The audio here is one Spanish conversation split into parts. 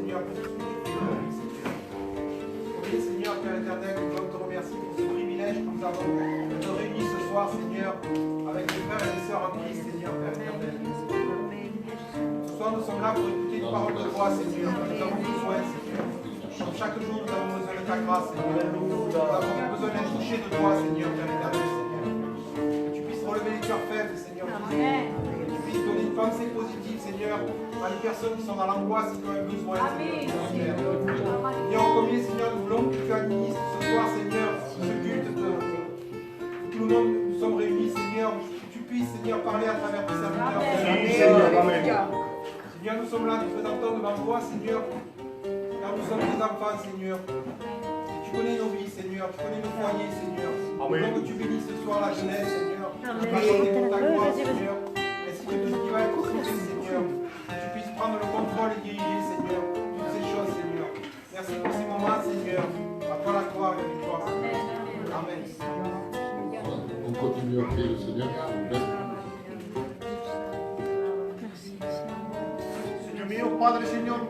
Seigneur, pour tout ce que tu fais dans la vie, Seigneur. Oui, Seigneur, Père éternel, nous te remercie pour ce privilège que nous avons de te réunir ce soir, Seigneur, avec les frères et les sœurs en Christ, Seigneur, Père éternel. Ce soir, nous sommes là pour écouter une parole de toi, Seigneur. Nous avons besoin, Seigneur. Comme chaque jour, nous avons besoin de ta grâce, Seigneur. Nous avons besoin d'être touchés de toi, Seigneur, Père éternel, Seigneur. Que tu puisses relever les cœurs faibles, Seigneur. Que tu puisses donner une pensée positive, Seigneur, à les personnes qui sont dans l'angoisse et qui ont un besoin, Seigneur. Seigneur, en premier, Seigneur, nous voulons que tu administres ce soir, Seigneur, ce culte de tout le monde, nous sommes réunis, Seigneur, que tu puisses, Seigneur, parler à travers tes serviteurs. Seigneur, nous sommes là, nous présentons devant toi, Seigneur, car nous sommes des enfants, Seigneur. Et tu connais nos vies, Seigneur, tu connais nos foyers, Seigneur. Nous voulons que tu bénisses ce soir la jeunesse, Seigneur. Tu vas chanter pour ta gloire, Seigneur. Ainsi que tout ce qui va être sauvé, Seigneur. Que tu puisses prendre le contrôle et diriger, Seigneur, toutes ces choses, Seigneur. Merci pour ces moments, Seigneur. À toi la gloire et la victoire, Seigneur. Amen. On continue à prier le Seigneur. Señor mío, Padre, Señor,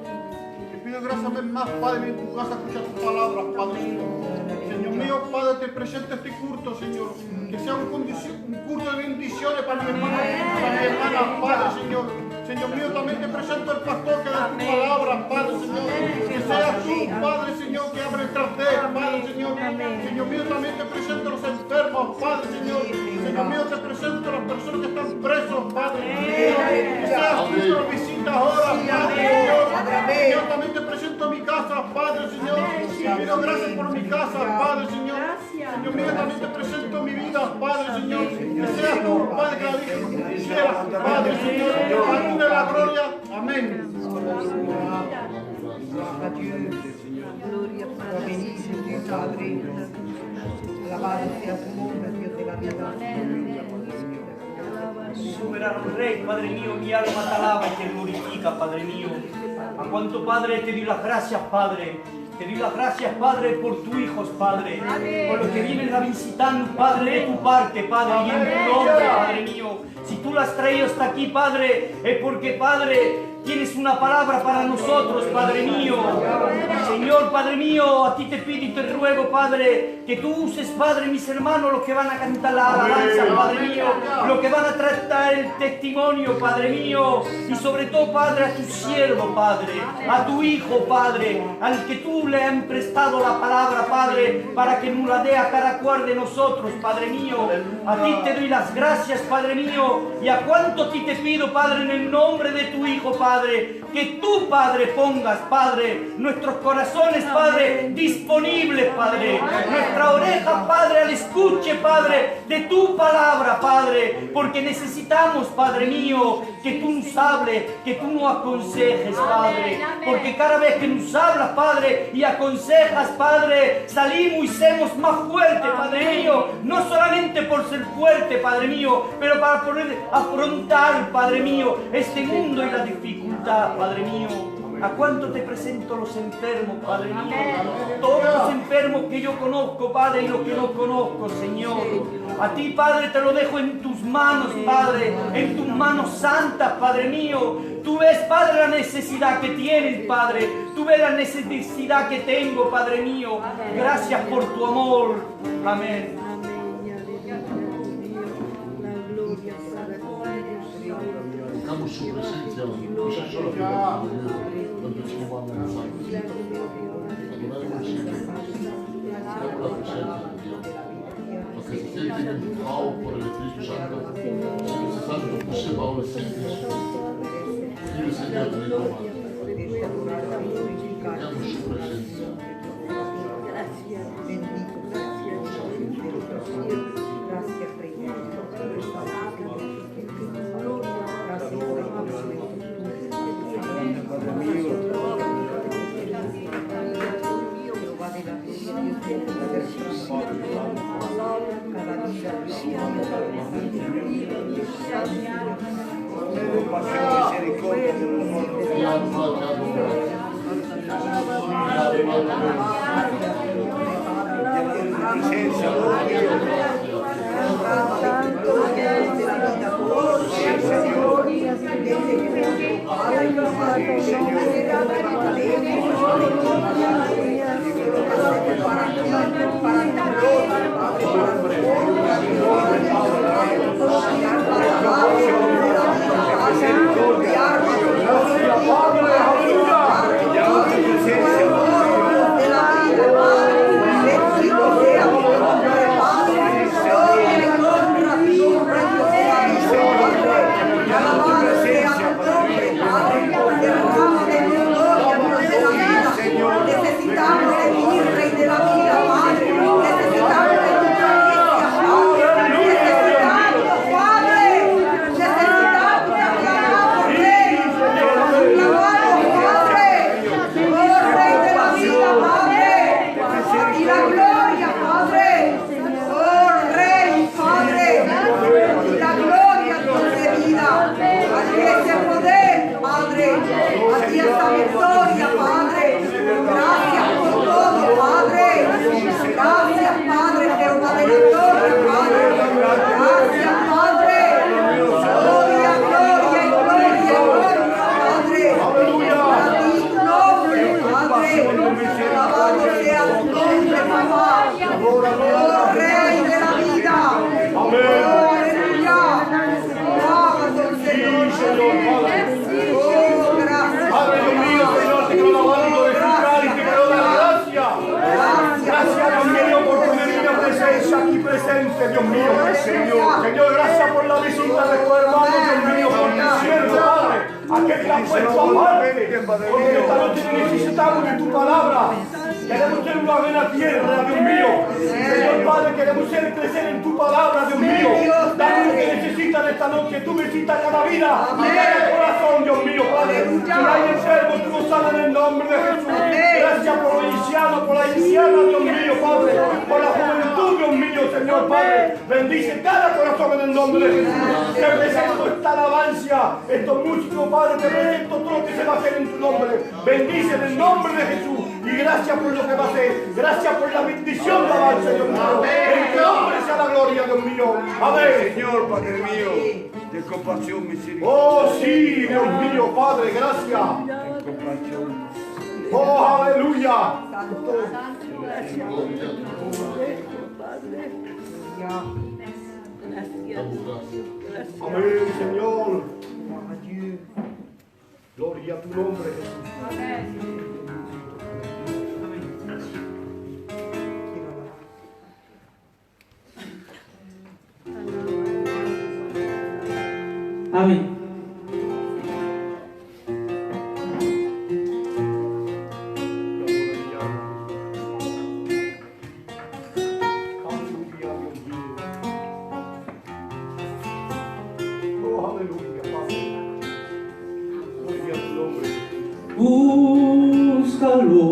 te pido gracias una vez más, Padre, en tu casa escuchar tus palabras, Padre, Señor mío, Padre, te presento este culto, Señor, que sea un culto de bendiciones para mi hermana, Padre, Señor. Señor mío, también te presento al pastor que da tu palabra, Padre, Señor. Que seas tú, Padre, Señor, que abre el cartel, Padre, Señor. Señor mío, también te presento a los enfermos, Padre, Señor. Señor mío, te presento a las personas que están presos, Padre. Que seas tú que los visitas ahora, Padre, Señor. Señor, también te presento a mi casa, Padre, Señor. Te pido gracias por mi casa, Padre, Señor. Señor mío, también te presento mi vida, Padre, Señor. Que seas tú, Padre, que la Virgen quisiera, Padre, Señor. A ti de la gloria. Amén. Gloria Padre, bendice Dios Padre. Alabado sea tu nombre, Dios de la vida. Soberano Rey, Padre mío, mi alma te alaba y te glorifica, Padre mío. A cuanto, Padre, te doy las gracias, Padre. Te doy las gracias, Padre, por tus hijos, Padre. Por los que vienen a visitar, Padre, de tu parte, Padre, y en tu nombre, Padre mío. Si tú las has traído hasta aquí, Padre, es porque, Padre, tienes una palabra para nosotros, Padre mío. Señor, Padre mío, a ti te pido y te ruego, Padre, que tú uses, Padre, mis hermanos, los que van a cantar la alabanza, Padre mío, los que van a tratar el testimonio, Padre mío, y sobre todo, Padre, a tu siervo, Padre, a tu hijo, Padre, al que tú le has prestado la palabra, Padre, para que nos la dé a cada cual de nosotros, Padre mío. A ti te doy las gracias, Padre mío, y a cuánto a ti te pido, Padre, en el nombre de tu hijo, Padre, que tú, Padre, pongas, Padre, nuestros corazones, Padre, disponibles, Padre, nuestra oreja, Padre, al escuche, Padre, de tu palabra, Padre, porque necesitamos, Padre mío, que tú nos hables, que tú nos aconsejes, Padre, porque cada vez que nos hablas, Padre, y aconsejas, Padre, salimos y somos más fuertes, Padre mío, no solamente por ser fuerte, Padre mío, pero para poder afrontar, Padre mío, este mundo y la dificultad, Padre mío. ¿A cuánto te presento los enfermos, Padre mío? Todos los enfermos que yo conozco, Padre, y los que no conozco, Señor. A ti, Padre, te lo dejo en tus manos, Padre, en tus manos santas, Padre mío. Tú ves, Padre, la necesidad que tienes, Padre. Tú ves la necesidad que tengo, Padre mío. Gracias por tu amor. Amén. Buscamos su presencia, no sé solo que donde se nos va a amenazar. Adoraremos siempre. Buscamos la presencia de Dios. Los que se sienten empujados por el Espíritu Santo, Espíritu Santo, pusieron ahora el Espíritu. Y el Señor te dijo más. Buscamos su presencia. Gracias, bendito, gracias, gracias, Rey. esa victoria, Padre. Gracias por todo, Padre. Gracias, Padre, que una de victoria, Padre. Gracias, Padre. Gloria, gloria y gloria y gloria, Padre. A ti tu nombre, Padre. Alabado sea tu nombre, papá. Oh, Rey de la vida. Oh, aleluya. Alabado Señor. Oh, gracias. Padre Dios mío, Señor, te quiero alabar y glorificar y te quiero dar gracias. Gracias, Dios mío, por tu divina presencia aquí presente, Dios mío. Señor, gracias por la visita de tu hermano, Dios mío, por tu siervo, Padre. Aquel que ha puesto aparte, porque esta noche necesitamos de tu palabra. Queremos ser una buena tierra, Dios mío. Señor Padre, queremos crecer en tu palabra, Dios mío. Dame lo que necesitan esta noche. Tú visitas cada vida, cada corazón, Dios mío, Padre. Si hay enfermos, tú nos sanas en el nombre de Jesús. Gracias por los ancianos, por la anciana, Dios mío, Padre. Por la juventud, Dios mío, Señor Padre. Bendice cada corazón en el nombre de Jesús. Te presento esta alabanza, estos músicos, Padre. Te presento todo lo que se va a hacer en tu nombre. Bendice en el nombre de Jesús. Y gracias por lo que va a hacer. Gracias por la bendición de avance, Dios mío. En tu nombre sea la gloria, Dios mío. Amén. Señor, Padre mío, de compasión, misericordia. Oh, sí, Dios mío, Padre, gracias. Compasión. Oh, aleluya. Amén, Señor. Gloria a tu nombre, Jesús. Amén. Búscalo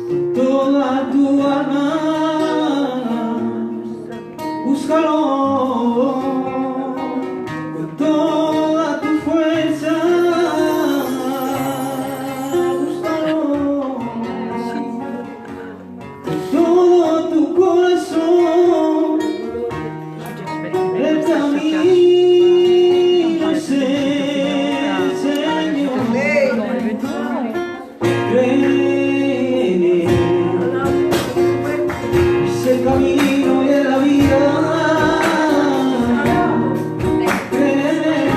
con toda tu alma, búscalo con toda tu fuerza, búscalo con todo tu corazón, el camino es el Señor. Cree en Él, es el camino y es la vida. Cree en Él.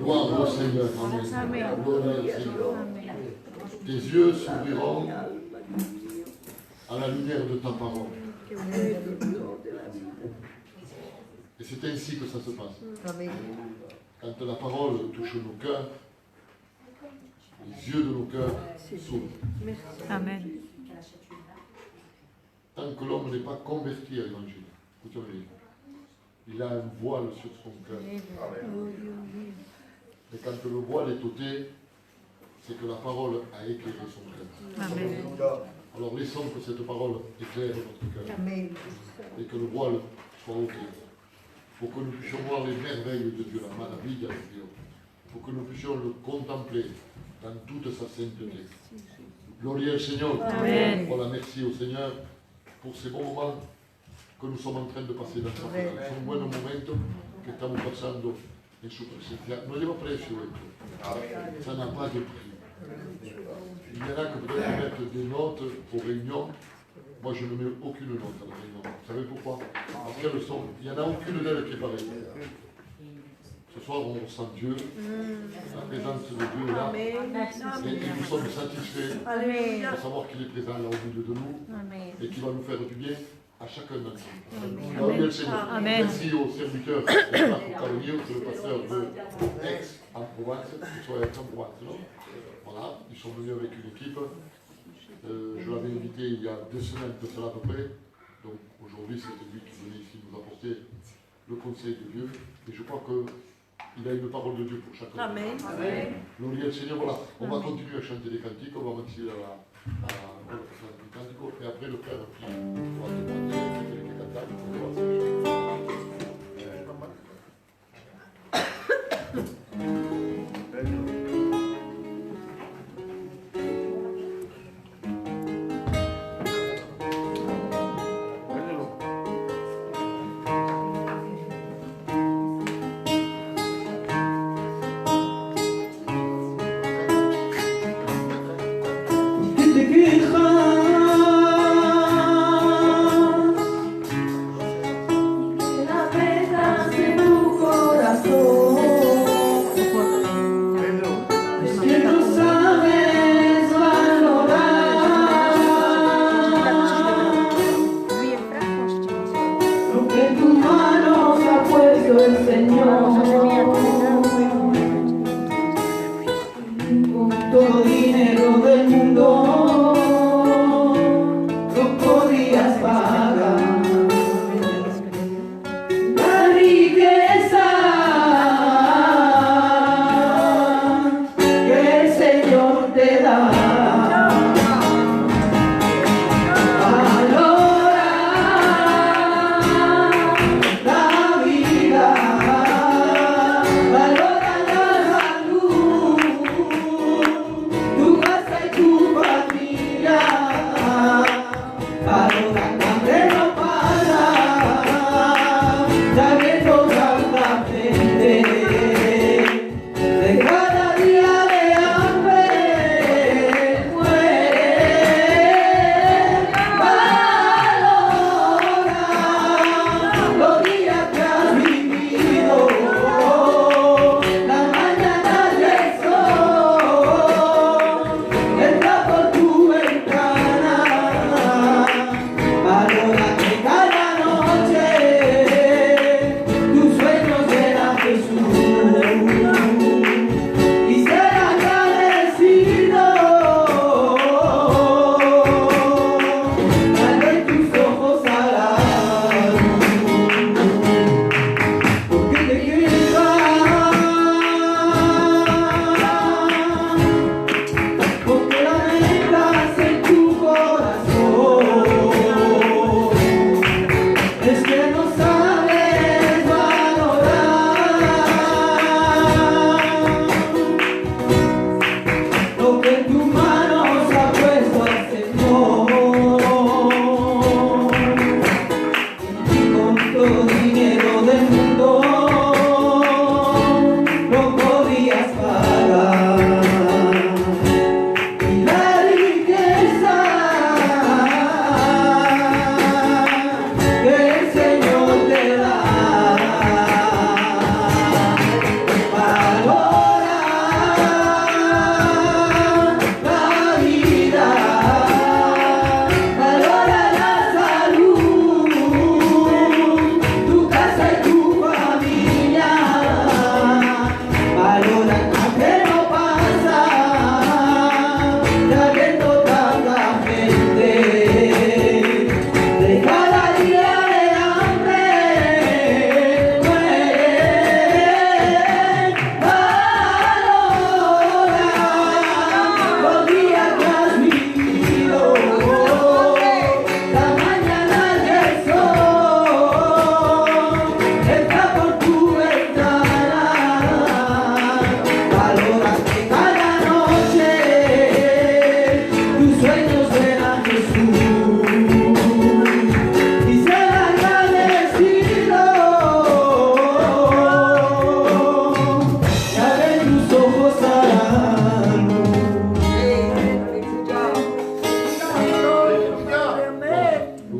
Gloire au Seigneur. Amen. Gloire au Seigneur. Tes yeux s'ouvriront à la lumière de ta parole. Et c'est ainsi que ça se passe. Amen. Quand la parole touche nos cœurs, les yeux de nos cœurs s'ouvrent. Amen. Tant que l'homme n'est pas converti à l'évangile, écoutez-moi bien, il a un voile sur son cœur. Et quand le voile est ôté, c'est que la parole a éclairé son cœur. Amen. Alors laissons que cette parole éclaire notre cœur Amen. et que le voile soit ôté. Pour que nous puissions voir les merveilles de Dieu, la maravilla de Dieu. Pour que nous puissions le contempler dans toute sa sainteté. Gloria al Seigneur. Amen. Voilà, merci au Seigneur pour ces bons moments que nous sommes en train de passer dans sa presenza. Un buon momento che stiamo passando in sua presenza. Non abbiamo preso ça n'a pas de prix. Il y en a qui peut-être mettre des notes aux réunions. Moi, je ne mets aucune note à la réunion. Vous savez pourquoi? Parce qu'elles sont. Il n'y en a aucune d'elles qui est pareille. Ce soir, on ressent Dieu. La présence de Dieu est là. Et nous sommes satisfaits de savoir qu'il est présent là au milieu de nous et qu'il va nous faire du bien à chacun d'entre nous. Gloria al Seigneur. Merci aux serviteurs de Marco Cavalier, c'est le pasteur de Aix en Provence, qui soit Aix en Provence, non? Voilà, ils sont venus avec une équipe. Je l'avais invité il y a 2 semaines de cela à peu près. Donc aujourd'hui, c'était lui qui venait ici nous apporter le conseil de Dieu. Et je crois qu'il a une parole de Dieu pour chacun. Amen. Gloria al Seigneur, voilà. On va continuer à chanter des cantiques, on va continuer à chanter des cantiques. Et après, le frère qui va demander quelques cantates. قلت لك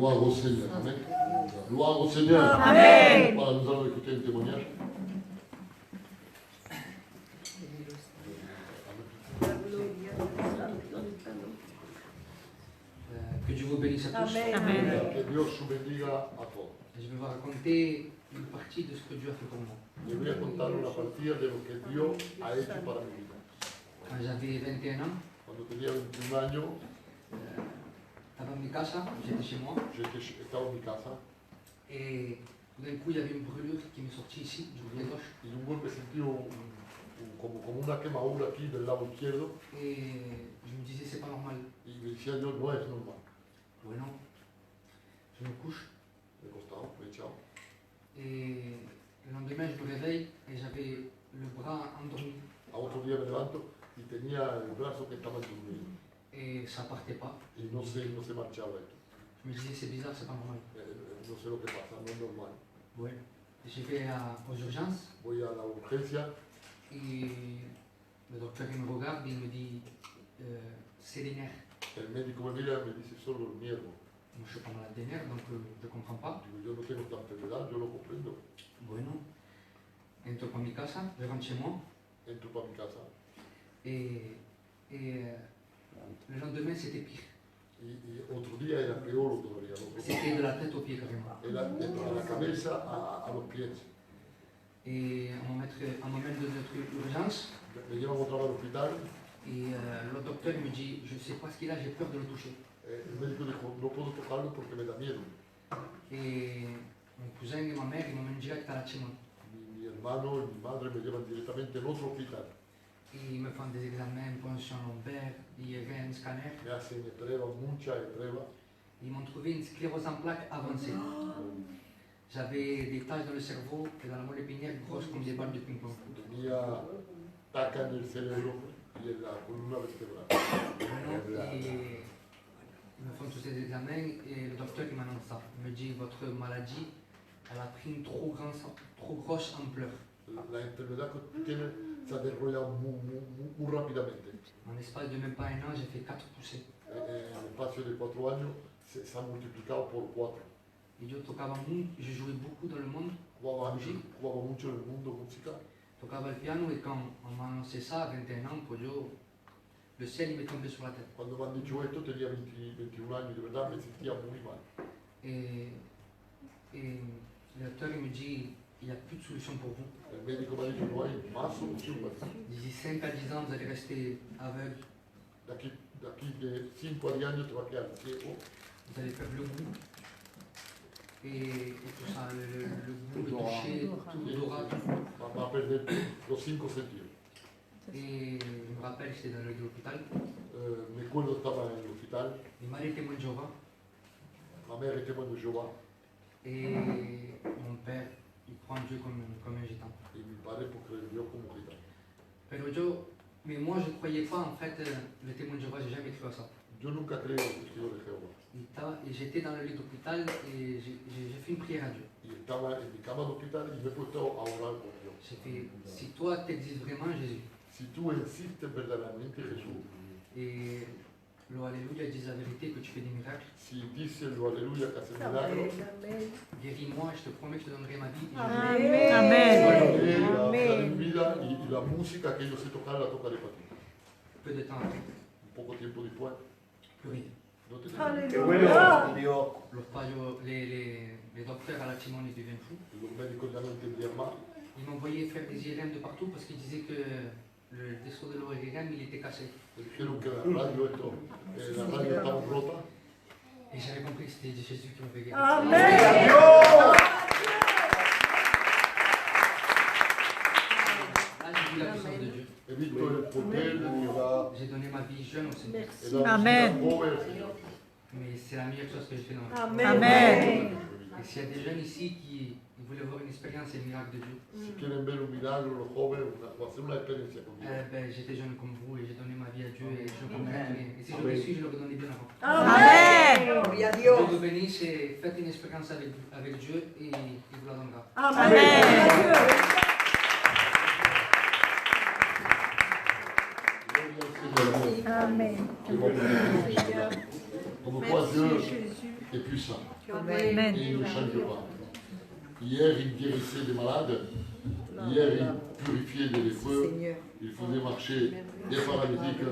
Gloire au Seigneur. Amen. Gloire au Seigneur. Amen. Voilà, nous allons écouter un témoignage. Que Dieu vous bénisse à tous. Amen. Que Dios os bendiga a todos. Je vais vous raconter une partie de ce que Dieu a fait pour moi. Les voy a contar una partida de lo que Dios ha hecho para mi vida. Quand j'avais 21 ans, Cuando tenía 21 años, j'avais en mi casa, j'étais chez moi, estaba en mi casa et d'un coup il y avait une brûlure qui m'est sortie ici, du côté gauche, y de un golpe sentí como una quemadura aquí del lado izquierdo et je me disais c'est pas normal. y me decía yo, no es normal. Bueno, je me couche, Me he costado, me he echado. et le lendemain je me réveille et j'avais le bras endormi, A otro día me levanto y tenía el brazo que estaba durmiendo et ça partait pas. y no se marchaba esto. Je me disais c'est bizarre, c'est pas normal. No sé lo que pasa, no es normal. Bueno, je vais aux urgences, Voy a la urgencia et le docteur il me regarde et il me dit c'est les nerfs. el médico me mira y me dice solo el miedo. Moi je suis pas malade des nerfs donc je comprends pas. Digo, yo no tengo esta enfermedad, yo lo comprendo. Bueno, entro con mi casa, je rentre chez moi Entro para mi casa et le lendemain c'était pire. y otro día era peor todavía. C'était de la tête aux pieds carrément. Era de la cabeza a los pies. Et on m'emmène de notre urgence Me llevan otra vez al hospital. et le docteur me dit je sais pas ce qu'il a, j'ai peur de le toucher. El médico dijo, no puedo tocarlo porque me da miedo. Et mon cousin et ma mère ils m'emmènent direct à la Chimone. Mi hermano y mi madre me llevan directamente en otro hospital. Ils me font des examens, ponction lombaire, IRM, scanner. Me hacen pruebas, muchas pruebas. Ils m'ont trouvé une sclérose en plaques avancée. J'avais des taches dans le cerveau et dans la moelle épinière grosses comme des balles de ping-pong. Tenía taca en el cerebro y en la columna vertebral. Et ils me font tous ces examens et le docteur il m'annonce ça. Il me dit votre maladie, elle a pris une trop grosse ampleur. La enfermedad que tú tienes se ha desarrollado muy rápidamente. En l'espace de même pas un an, j'ai fait 4 poussées. En el espacio de 4 años se ha multiplicado por 4. Et yo tocaba mucho, je jouais beaucoup dans le monde, Jugaba mucho en el mundo musical. tocaba le piano et quand on m'a annoncé ça à 21 ans, pues yo, le ciel il m'est tombé sur la tête. Cuando me han dicho esto tenía 21 años y de verdad me sentía muy mal. Et le docteur il me dit il n'y a plus de solution pour vous. El médico me ha dicho no hay más solución para ti. D'ici 5 à 10 ans, vous allez rester aveugle, De aquí de 5 a 10 años te va a quedar ciego, vous allez perdre le goût. Et tout ça, le goût, le toucher, tout, l'odorat, tout. va a perder los 5 sentidos. Et je me rappelle, j'étais dans l'hôpital. Me acuerdo estaba en el hospital, Mi madre est témoin de Jéhovah. ma mère était témoin de Jehová Et mon père, il prend Dieu comme un gitan. y mi padre porque le vio como gitano. Mais moi, je ne croyais pas, en fait, le témoin de Jéhovah, j'ai jamais cru à ça. Yo nunca creo en el testigo de Jehová Et j'étais dans le lit d'hôpital et j'ai fait une prière à Dieu. y estaba en mi cama de hospital y me he puesto a orar con Dios. J'ai fait, si toi, tu existes vraiment, Jésus. Si tú existes verdaderamente Jesús, Et le Alléluia dit la vérité que tu fais des miracles. si dices lo aleluya que hace milagros, Guéris-moi, je te promets que je te donnerai ma vie. Et Amen. la de mi vida y la música que yo sé tocar la tocaré para ti. peu de temps après, Un poco tiempo después, plus rien. no te Qué bueno, Dios. Les docteurs à la Timone ils deviennent fous. Los médicos ya no entendían más. Ils m'envoyaient faire des IRM de partout parce qu'ils disaient que le dessous de l'ORM il était cassé. Me dijeron que la radio estaba rota. Et j'avais compris que c'était Jésus qui m'avait guéri. Amen. Là, j'ai vu la puissance de Dieu. He visto el poder de Dios. J'ai donné ma vie jeune au Seigneur. He dado Amen. vida joven al Señor. Mais c'est la meilleure chose que j'ai fait dans ma vie. Amen. Et s'il y a des jeunes ici qui voulaient voir une expérience et un miracle de Dieu, Si quieren ver un milagro, los jóvenes, o hacer una experiencia con Dios. j'étais jeune comme vous et j'ai donné ma vie à Dieu et je ne regrette rien. Et si je le suis, je le redonnais bien avant. Amen. Gloria a Dieu Dios. vous bénisse et faites une expérience avec Dieu et il vous la donnera. Amen. Gloria al Señor. Amen. Como quoi Dieu Jésus. est puissant. Amen. Et il ne change pas. Hier, il guérissait des malades. Hier, il purifiait des lépreux. Il faisait marcher des paralytiques.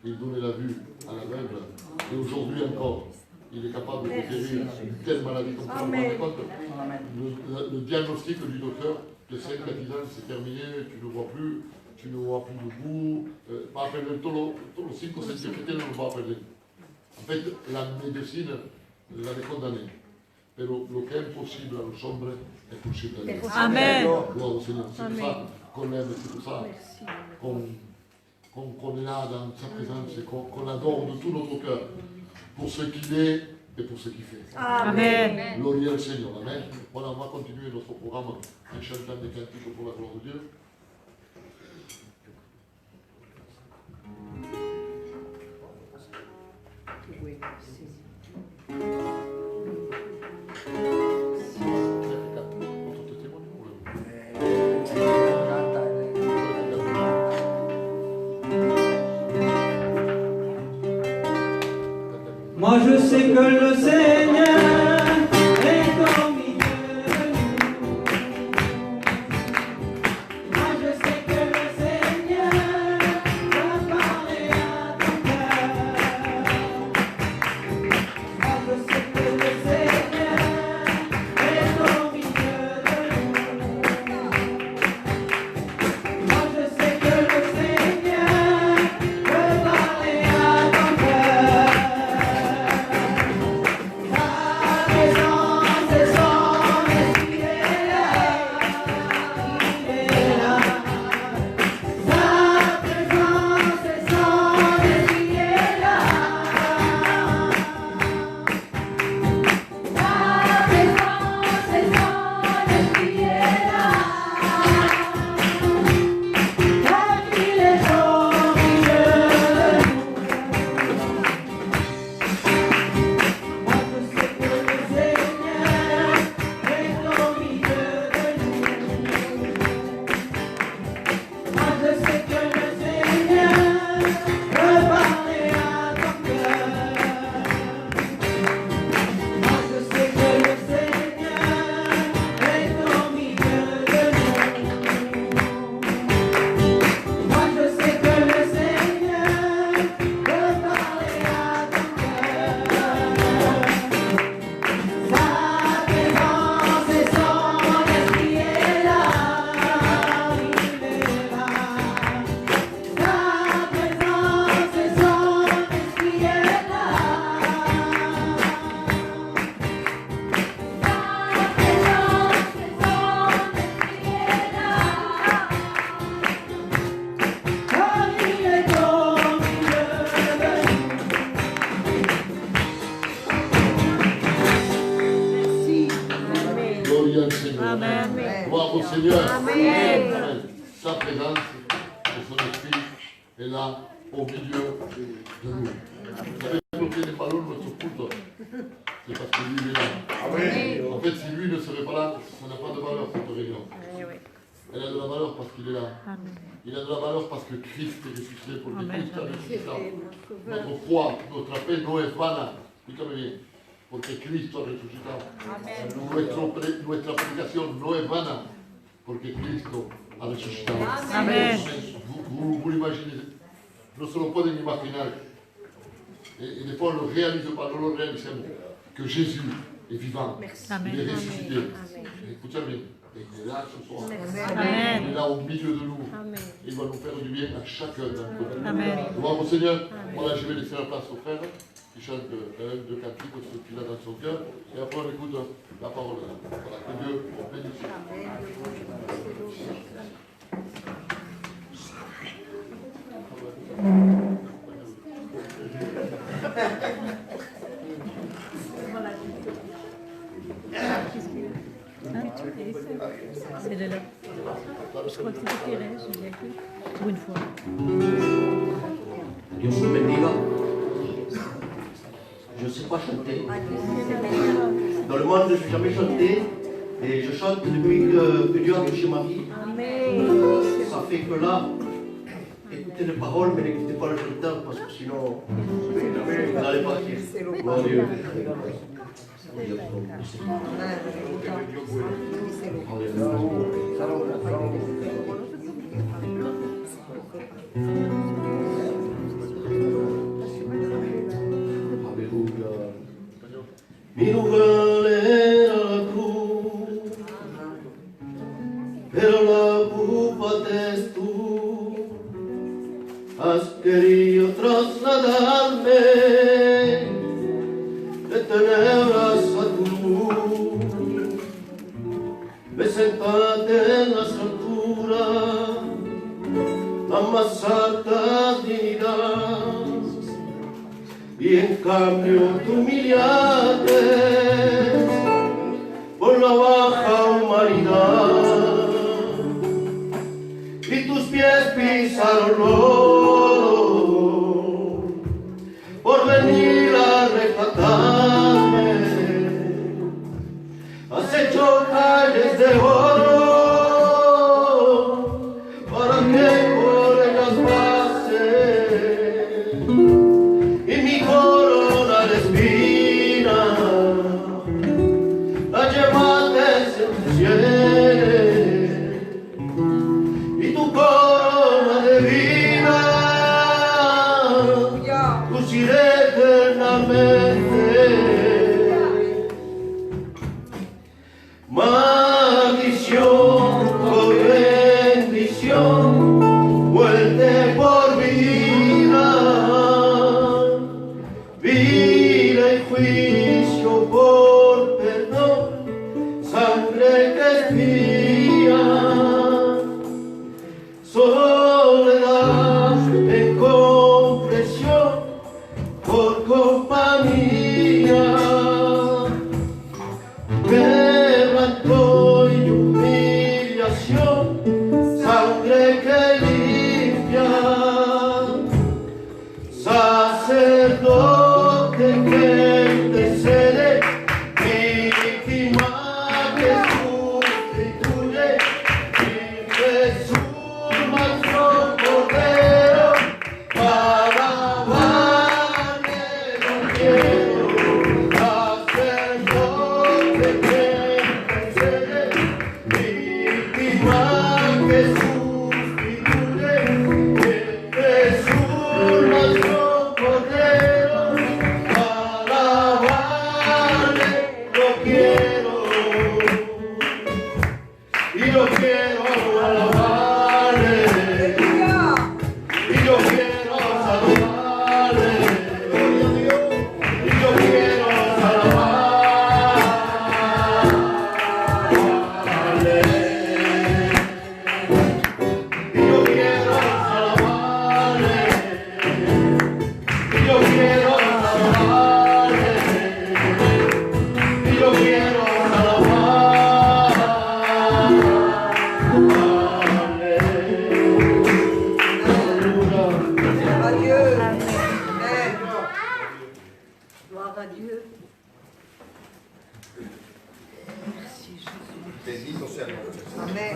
Il donnait la vue à l'aveugle. Et aujourd'hui encore, il est capable de guérir une telle maladie comme ça. Vous vous rendez compte? Le diagnostic du docteur de 5 à 10 ans, c'est terminé, tu ne vois plus debout. Va a perder todos los 5 sentidos que tiene, los va a perder. En fait, la médecine l'avait condamné. Pero lo que es imposible a los hombres es posible a Dios. Amen. Gloire au Seigneur. C'est pour ça qu'on l'aime, c'est pour ça qu'on est là dans sa présence et qu'on adore de tout notre cœur pour ce qu'il est et pour ce qu'il fait. Amen. Gloire au Seigneur. Amen. Voilà, on va continuer notre programme en chantant des cantiques pour la gloire de Dieu. Moi je sais que le Seigneur est au milieu de nous. Moi je sais que le Seigneur va parler à ton cœur. Moi je sais que le Seigneur est au milieu de nous. Moi je sais que le Seigneur veut parler à ton cœur. Gloire au Seigneur. Amen. Gloire au Seigneur. Amen. Amen. Sa présence et son esprit est là au milieu de nous. Vous savez, bloquer les ballons de notre culte, c'est parce que lui il est là. En fait, si lui ne serait pas là, ça n'a pas de valeur cette réunion. Elle a de la valeur parce qu'il est là. Il a de la valeur parce que Christ est ressuscité, pour que Christ est ressuscité. Notre foi, notre appel no es vana. Escúchame bien. Porque Cristo ha resucitado. Nuestra predicación no es vana, porque Cristo ha resucitado. Amen. Vous l'imaginez, no se lo pueden imaginar. Et des fois, on ne le réalise pas, no lo realizamos, que Jésus est vivant, il est ressuscité. Écoutez bien, il est là ce soir. Amen. Il est là au milieu de nous. Il va nous faire du bien à chacun d'entre nous. Amen. Gloire au Seigneur. Voilà, je vais laisser la place au frère qui chante un, deux cantiques, ce qu'il a dans son cœur. Et après, on écoute la parole. Voilà, que Dieu bénisse. C'est de là. Je crois que c'était Thérèse, j'ai dit, pour une fois. Dieu vous bénisse. Je ne sais pas chanter. Dans le monde, je ne sais jamais chanter. Et je chante depuis que Dieu a touché ma vie. Ça fait que là, écoutez les paroles, mais n'écoutez pas le chanteur, parce que sinon, vous n'allez pas dire. Mon Dieu. Mi lugar era la cruz, pero la culpa eres tú. Has querido trasladarme de tenebras a tu luz. Me sentaste en las alturas, la más alta dignidad. Y en cambio te humillaste por la baja humanidad, y tus pies pisaron lodo por venir a rescatarme. Has hecho calles de oro para que por ellas pase, y mi corona de espinas la llevaste en tus sienes, y tu corona de vida luciré eternamente. Maldición por bendición, muerte por vida, vida y juicio por perdón, sangre que espía, soledad en comprensión por compañía, quebranto y humillación, sangre que limpia, sacerdote que intercede, víctima que sustituye, y Jesús nuestro Cordero, para darle lo quiero, sacerdote que intercede, víctima que sustituye, y Jesús nuestro Cordero, para alabarle lo quiero, y yo quiero alabarle, y yo quiero alabarle, y yo quiero alabarle, y yo quiero alabarle, y yo quiero alabarle, y yo quiero Adieu. Amen. Gloire à Dieu. Bendito sea el nombre. Amen.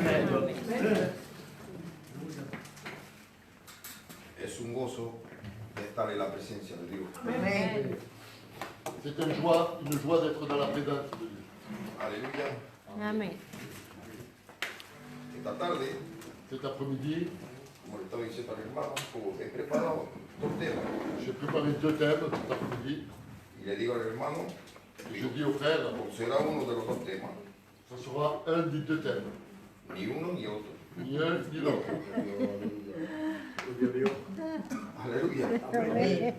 Es un gozo de estar en la presencia de Dios. Amen. C'est une joie d'être dans la présence de Dieu. Aleluya. Amén. Esta tarde, Cet après-midi, como le estaba diciendo al hermano, he preparado dos temas. j'ai préparé 2 thèmes cet après-midi. Y le digo al hermano, Et je dis aux frères, será uno de los dos temas. ce sera un des 2 thèmes. Ni uno ni otro. Ni un ni l'autre. Aleluya.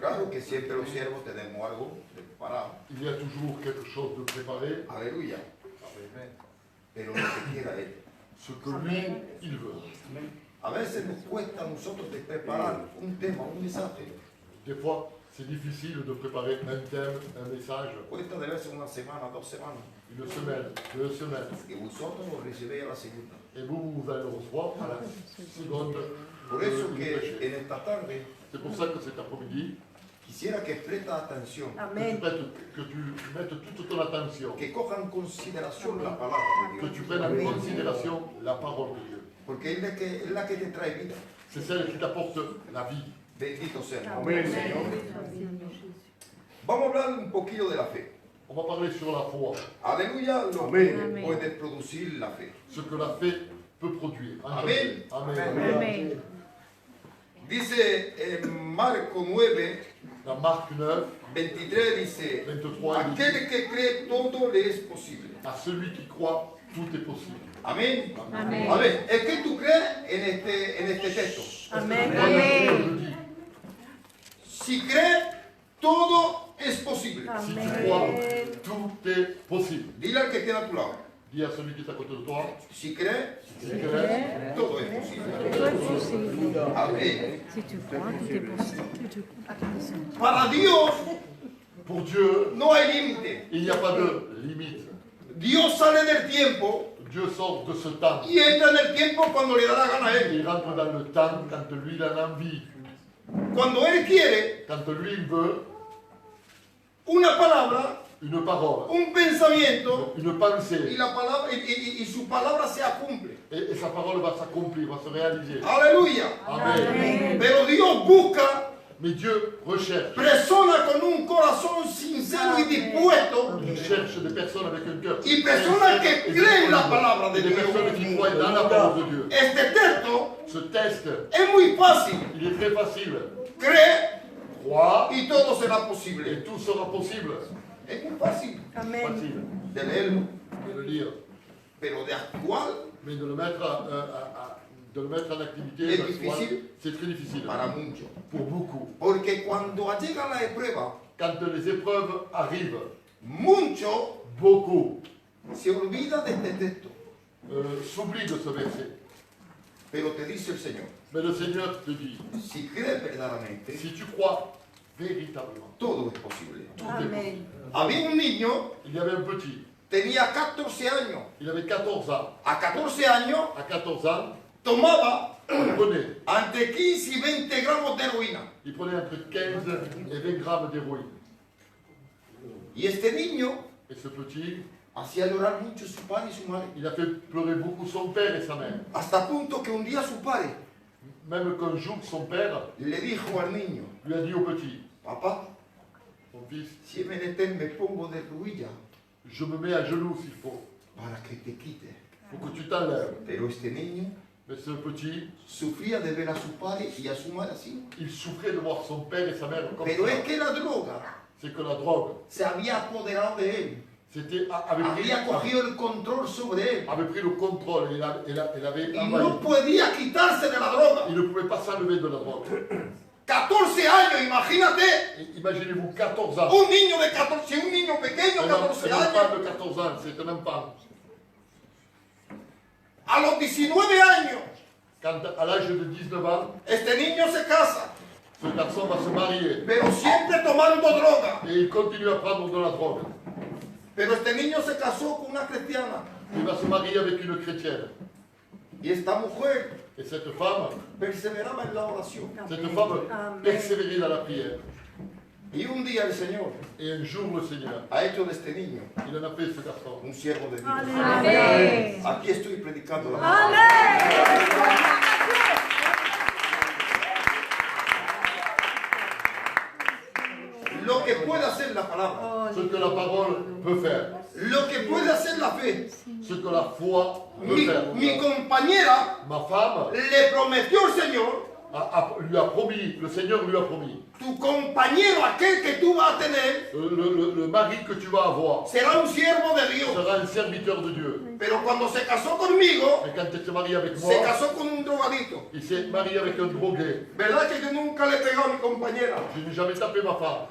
Claro que siempre los siervos tenemos algo preparado. Il y a toujours quelque chose de préparé. Aleluya. Pero lo que quiera Él. Ce que lui, il veut. A veces nos cuesta a nosotros de preparar un tema, un mensaje. Des fois, c'est difficile de préparer un thème, un message. Cuesta de veces una semana, 2 semanas. Une semaine, 2 semaines. Y vosotros lo recibéis a la segunda. Et vous allez le recevoir à la seconde. Por eso que en esta tarde C'est pour ça que cet après-midi, quisiera que prestes atención, que tu mettes toute ton attention, que cojan en consideración la palabra de que Dios. tu prennes en considération la parole de Dieu. Porque es la que te trae vida. C'est celle qui t'apporte la vie. Bendito sea. Amén, Señor. Vamos a hablar un poquito de la fe. On va parler sur la foi, Aleluya, lo Amén. que puede producir la fe. ce que la fe peut produire. Amen. Amen. Amen. Dice en Marco 9, Dans Marc 9, 23, dice, 23, il dit, aquel que cree todo le es posible. à celui qui croit, tout est possible. Amén. Amén. A ver, es que tú crees en este texto. Amen. Voilà ce que Amen. je dis. Si crees, todo es posible. Si tu crois, tout est possible. Dile al que tiene a tu lado. Dis à celui qui est à côté de toi, Si crees, si tu crées, todo es posible. Tout est possible. Amén. Si tu crois, tout est possible. Para Dios pour Dieu, no hay límite. il n'y a pas de limite. Dios sale del tiempo Dieu sort de ce temps. y entra en el tiempo cuando le da la gana a él. Il rentre dans le temps quand lui il en a envie. Cuando él quiere, Quand lui il veut, una palabra, une parole, un pensamiento une pensée, y la palabra y su palabra se cumple. et sa parole va s'accomplir, va se réaliser. Aleluya. Amen. Pero Dios busca Mais Dieu recherche. personas con un corazón sincero y dispuesto Il cherche des personnes avec un cœur. y personas que creen la palabra de Et des Dios. personnes qui croient dans la parole de Dieu. Este texto Ce test, es muy fácil. il est très facile. Cree Crois y todo será et posible. tout sera possible. Es muy fácil Facile de leerlo, de le lire. pero de actuar Mais de le mettre, de le mettre en activité, Es d'actuel, difficile. c'est très difficile. para muchos. Pour beaucoup. Porque cuando llega la prueba, Quand les épreuves arrivent, muchos beaucoup se olvidan de este texto. s'oublient de ce verset. Pero te dice el Señor, Mais le Seigneur te dit, si crees verdaderamente, si tu crois véritablement, todo es posible. tout est possible. Había un niño, Il y avait un petit, tenía 14 años. il avait 14 ans. A 14 años À 14 ans, tomaba il prenait, entre 15 y 20 gramos de heroína. il prenait entre 15 et 20 grammes d'héroïne. Y este niño Et ce petit, hacía llorar mucho a su padre y su madre. il a fait pleurer beaucoup son père et sa mère. Hasta punto que un día su padre Même qu'un jour, son père le dijo al niño, lui a dit au petit, papá, mon fils, si es menester me pongo de rodillas je me mets à genoux s'il faut, para que te quite. pour que tu t'enlèves. Pero este niño Mais ce petit, sufría de ver a su padre y a su madre así. il souffrait de voir son père et sa mère comme Pero ça. es que la droga C'est que la drogue, se había apoderado de él, había cogido el control sobre él. avait pris le contrôle et il avait Y envahi. no podía quitarse de la droga. Il ne pouvait pas s'enlever de la drogue. 14 años, imagínate. Et imaginez-vous 14 ans. Un niño de 14, un niño pequeño, Un 14 enfant años. de 14 ans, c'est un enfant. A los 19 años, Quand à l'âge de 19 ans, este niño se casa, ce garçon va se marier. pero siempre tomando droga. Et il continue à prendre de la drogue. Pero este niño se casó con una cristiana. Il va se marier avec une chrétienne. Y esta mujer Et cette femme perseveraba en la oración. persévérait dans la prière. Y un día el Señor Et un jour, le Seigneur, ha hecho de este niño il en a fait ce garçon. un siervo de Dios. Amen. Aquí estoy predicando la palabra. Lo que puede hacer la palabra, Ce que la parole peut faire. lo que puede hacer la fe. Ce que la foi peut faire. Mi compañera Ma femme le prometió al Señor, lui a promis, le Seigneur lui a promis, tu compañero, aquel que tú vas a tener, le mari que tu vas avoir será un siervo de Dios. sera un serviteur de Dieu. Pero cuando se casó conmigo, Et quand elle se marie avec moi, se casó con un drogadito. il s'est marié avec un drogué. ¿Verdad que yo nunca le pegó a mi compañera? Je n'ai jamais tapé ma femme,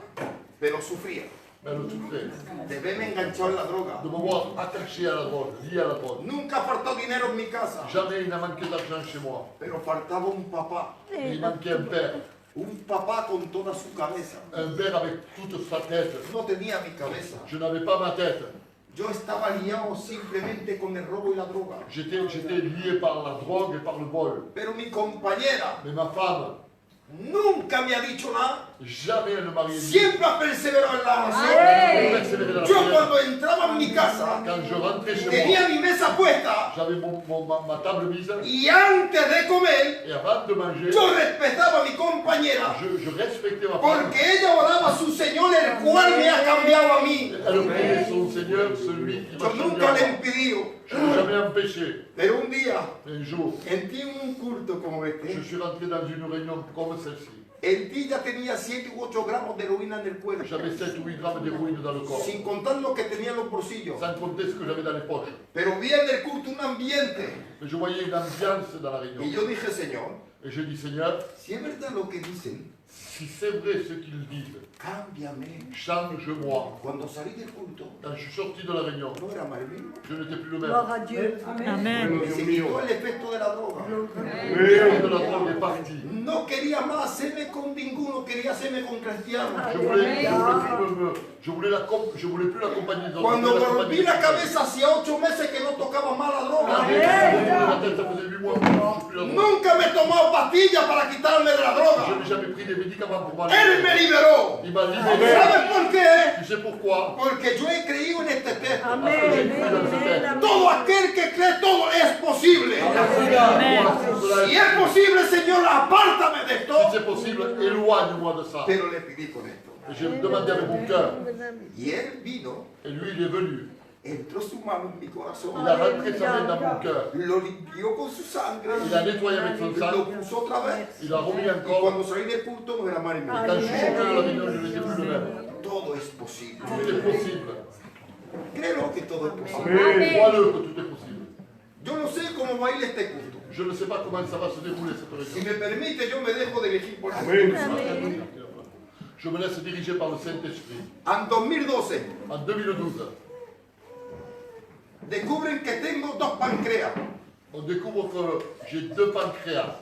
Pero sufría mais elle souffrait de verme enganchado en la droga. de me voir attaché à la drogue, lié à la drogue. Nunca faltó dinero en mi casa, Jamais il n'a manqué d'argent chez moi. pero faltaba un papá. Mais il manquait un père. Un papá con toda su cabeza. Un père avec toute sa tête. No tenía mi cabeza. Je n'avais pas ma tête. Yo estaba liado simplemente con el robo y la droga. J'étais lié par la drogue et par le vol. Pero mi compañera Mais ma femme, nunca me ha dicho nada. jamais elle ne m'a rien dit. Siempre ha perseverado en la Elle oración. persévérait dans la Yo prière. cuando entraba en mi casa, casa, Quand je rentrais chez tenía moi, mi mesa puesta j'avais ma table mise. y antes de comer, Et avant de manger, yo respetaba a mi compañera je respectais ma femme. porque ella oraba a su Señor, el cual me ha cambiado a mí. Elle priait son Seigneur, celui qui m'a Yo changé. nunca le impidió. Je n'ai jamais empêché. Pero un día Un jour, en ti un culto como je este, suis rentré dans une réunion comme celle-ci. en ti ya tenía 7 u 8 gramos de heroína en el cuerpo, J'avais 7 ou 8 grammes d'héroïne dans le corps, sin contar lo que tenía en los bolsillos. sans compter ce que j'avais dans les poches. Pero vi en el culto un ambiente Mais je voyais une ambiance dans la réunion. y yo dije, Señor, Et je dis, Seigneur, si es verdad lo que dicen, si c'est vrai ce qu'ils disent, cámbiame. change-moi. Cuando salí del culto, Quand je suis sorti de la réunion, no era mal mismo. je n'étais plus le même. Gloire à Dieu. Amen. Se quitó el efecto de la droga. L'effet de la drogue est parti. No quería más hacerme con ninguno, quería hacerme con cristianos. Je voulais plus l'accompagner dans Cuando volví la cabeza hacía 8 meses que no tocaba más la droga. Nunca me he tomado pastillas para quitarme de la Je droga. n'ai jamais pris des médicaments pour m'en Él me liberó. Il m'a libéré. ¿Sabes por qué? Tu sais pourquoi? Porque yo he creído en este texto. Amen. Todo aquel que cree todo es posible. Si es posible, Señor, apártame de esto. Si c'est possible, éloigne-moi de ça. Pero le pedí con esto. Et j'ai demandé avec mon cœur. Y él vino, Et lui, il est venu. entró su mano en mi corazón. Il a rentré sa main dans mon cœur. Lo limpió con su sangre. Il a nettoyé avec son Lo sang. puso otra vez. Il a remis Y encore. cuando salí del culto no era mal en mí. Quand je suis sorti de la réunion, je n'étais plus le même. Todo es posible. Tout est possible. Créelo que todo es posible. Crois-le que tout est possible. Yo no sé cómo va a ir este culto. Je ne sais pas comment ça va se dérouler cette Si réunion. me permite, yo me dejo dirigir por Je me laisse diriger par le Saint-Esprit. En 2012, En 2012, descubren que tengo 2 páncreas. on découvre que j'ai 2 pancréas.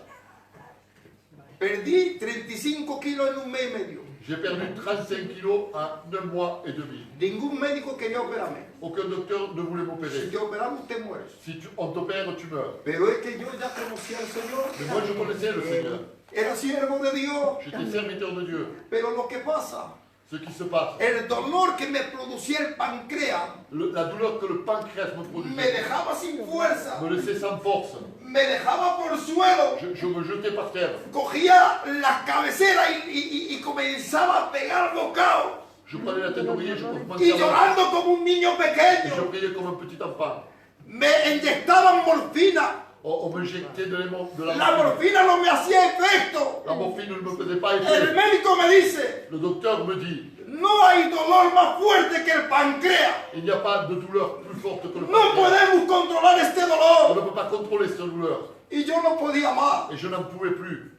Perdí 35 kilos en un mes y medio. J'ai perdu 35 kilos en 1 mois et demi. Ningún médico quería operarme. Aucun docteur ne voulait Si m'opérer. te operamos, te mueres. Si on t'opère, tu meurs. Pero es que yo ya conocía al Señor. Mais moi, je connaissais le Seigneur. Era siervo de Dios. J'étais serviteur de Dieu. Pero lo que pasa, Ce qui se passe, el dolor que me producía el páncreas la douleur que le pancréas me me produisait, dejaba sin fuerza. me laissait sans force. Me dejaba por el suelo. Je me jetais par terre. Cogía la cabecera y comenzaba a pegar bocado. Je prenais la tête d'oreiller, je Y commençais à llorando como un niño et je pequeño. priais comme un petit enfant. Me inyectaban morfina. On m'injectait de la La morphine. morfina no me hacía efecto. La morphine ne me faisait pas El effet. médico me dice, Le docteur me dit, no hay dolor más fuerte que el páncreas. il n'y a pas de douleur plus forte que le No pancréas. podemos controlar este On dolor. ne peut pas contrôler cette douleur. Y yo no podía más. Et je n'en pouvais plus.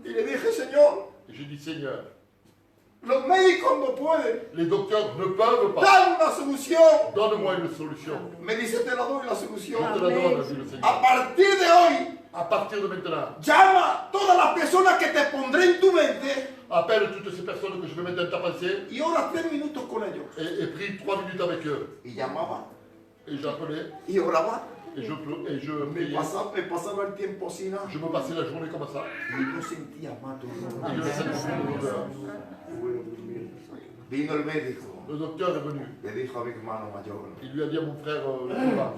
Y le dije, Señor, Et j'ai dit, Seigneur, los médicos no pueden les docteurs ne peuvent pas. dar una solución. Donne-moi une solution. Me dice, te la doy la Je solution. te la donne, dit le A Seigneur. partir de hoy, À partir de maintenant, llama a todas las personas que te pondré en tu mente appelle toutes ces personnes que je vais mettre dans ta pensée y ora 3 minutos con ellos. et prie 3 minutes avec eux. Y llamaba Et j'appelais y oraba. et je Me priais. pasaba el tiempo sin nada. Je me passais la journée comme ça. Y yo sentía más dolor. Et je ne sentais plus de douleur. Vino el médico. Le docteur est venu. Le dijo a mi hermano mayor, Il lui a dit à mon frère Laurent,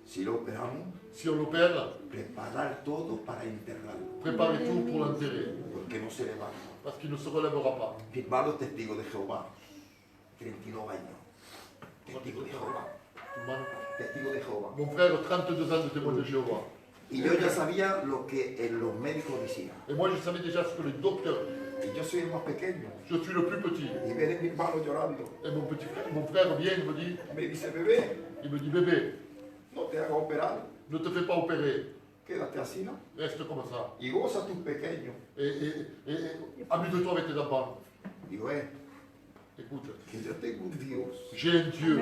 si lo operamos, si on l'opère, preparar todo para enterrarlo. préparez tout pour l'enterrer. Porque no se levanta. Parce qu'il ne se relèvera pas. Mi hermano testigo de Jehová, 32 años. Testigo de Jehová. Testigo de Jehová. Mon frère, 32 ans de témoin de Jéhovah. Y yo ya sabía lo que los médicos decían. Et moi, je savais déjà ce que les docteurs. Y yo soy el más pequeño. Je suis le plus petit. Y viene mi hermano llorando. Et mon frère vient, il me dit, bebé, il me dit, bébé, no te hagas operar. ne te fais pas opérer. Quédate así, ¿no? Reste comme ça. Y goza tus pequeños. Et amuse-toi avec tes enfants. Digo, Écoute, que yo tengo un Dios j'ai un Dieu.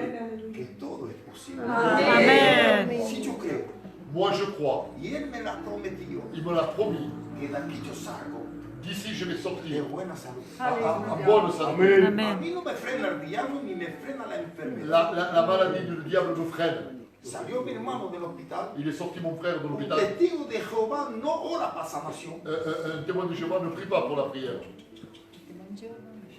que todo es posible. Amen. Si yo creo, Moi, je crois. y Él me la prometió, Il me l'a promis. que de aquí yo salgo D'ici, je vais de sortir buena salud. en bonne santé. A Amen. mí no me frena el diablo ni me frena la enfermedad. La maladie du diable me freine. Salió mi hermano del hospital. Il est sorti, mon frère, de Un l'hôpital. testigo de Jehová no ora para sanación. Un témoin de Jéhovah ne prie pas pour la prière.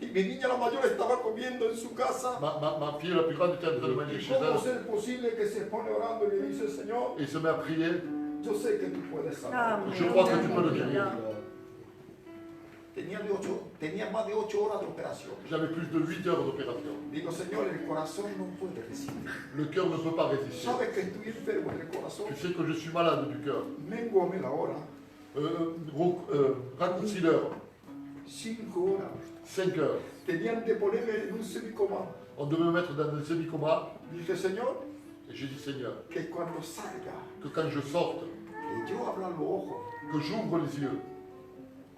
Y mi niña la mayor estaba comiendo en su casa. Ma fille la plus grande était en train de manger chez ¿Cómo elle. es posible que se pone orando y le dice, Señor, Et il se met à prier. yo sé que tú puedes sanar? Je crois que tu peux le guérir. Tenía más de 8 horas de operación. J'avais plus de 8 heures d'opération. Digo, Señor, el corazón no puede resistir. Le cœur ne peut pas résister. ¿Sabes que estoy enfermo del corazón? Tu sais que je suis malade du cœur. Menguame la hora. Raccourcis l'heure. 5 horas. 5 heures. Tenían de ponerme en un semicoma. On devait me mettre dans un semi-coma. Dije, Señor, Et j'ai dit, Seigneur, que cuando salga, que quand je sorte, que yo abra los ojos que j'ouvre les yeux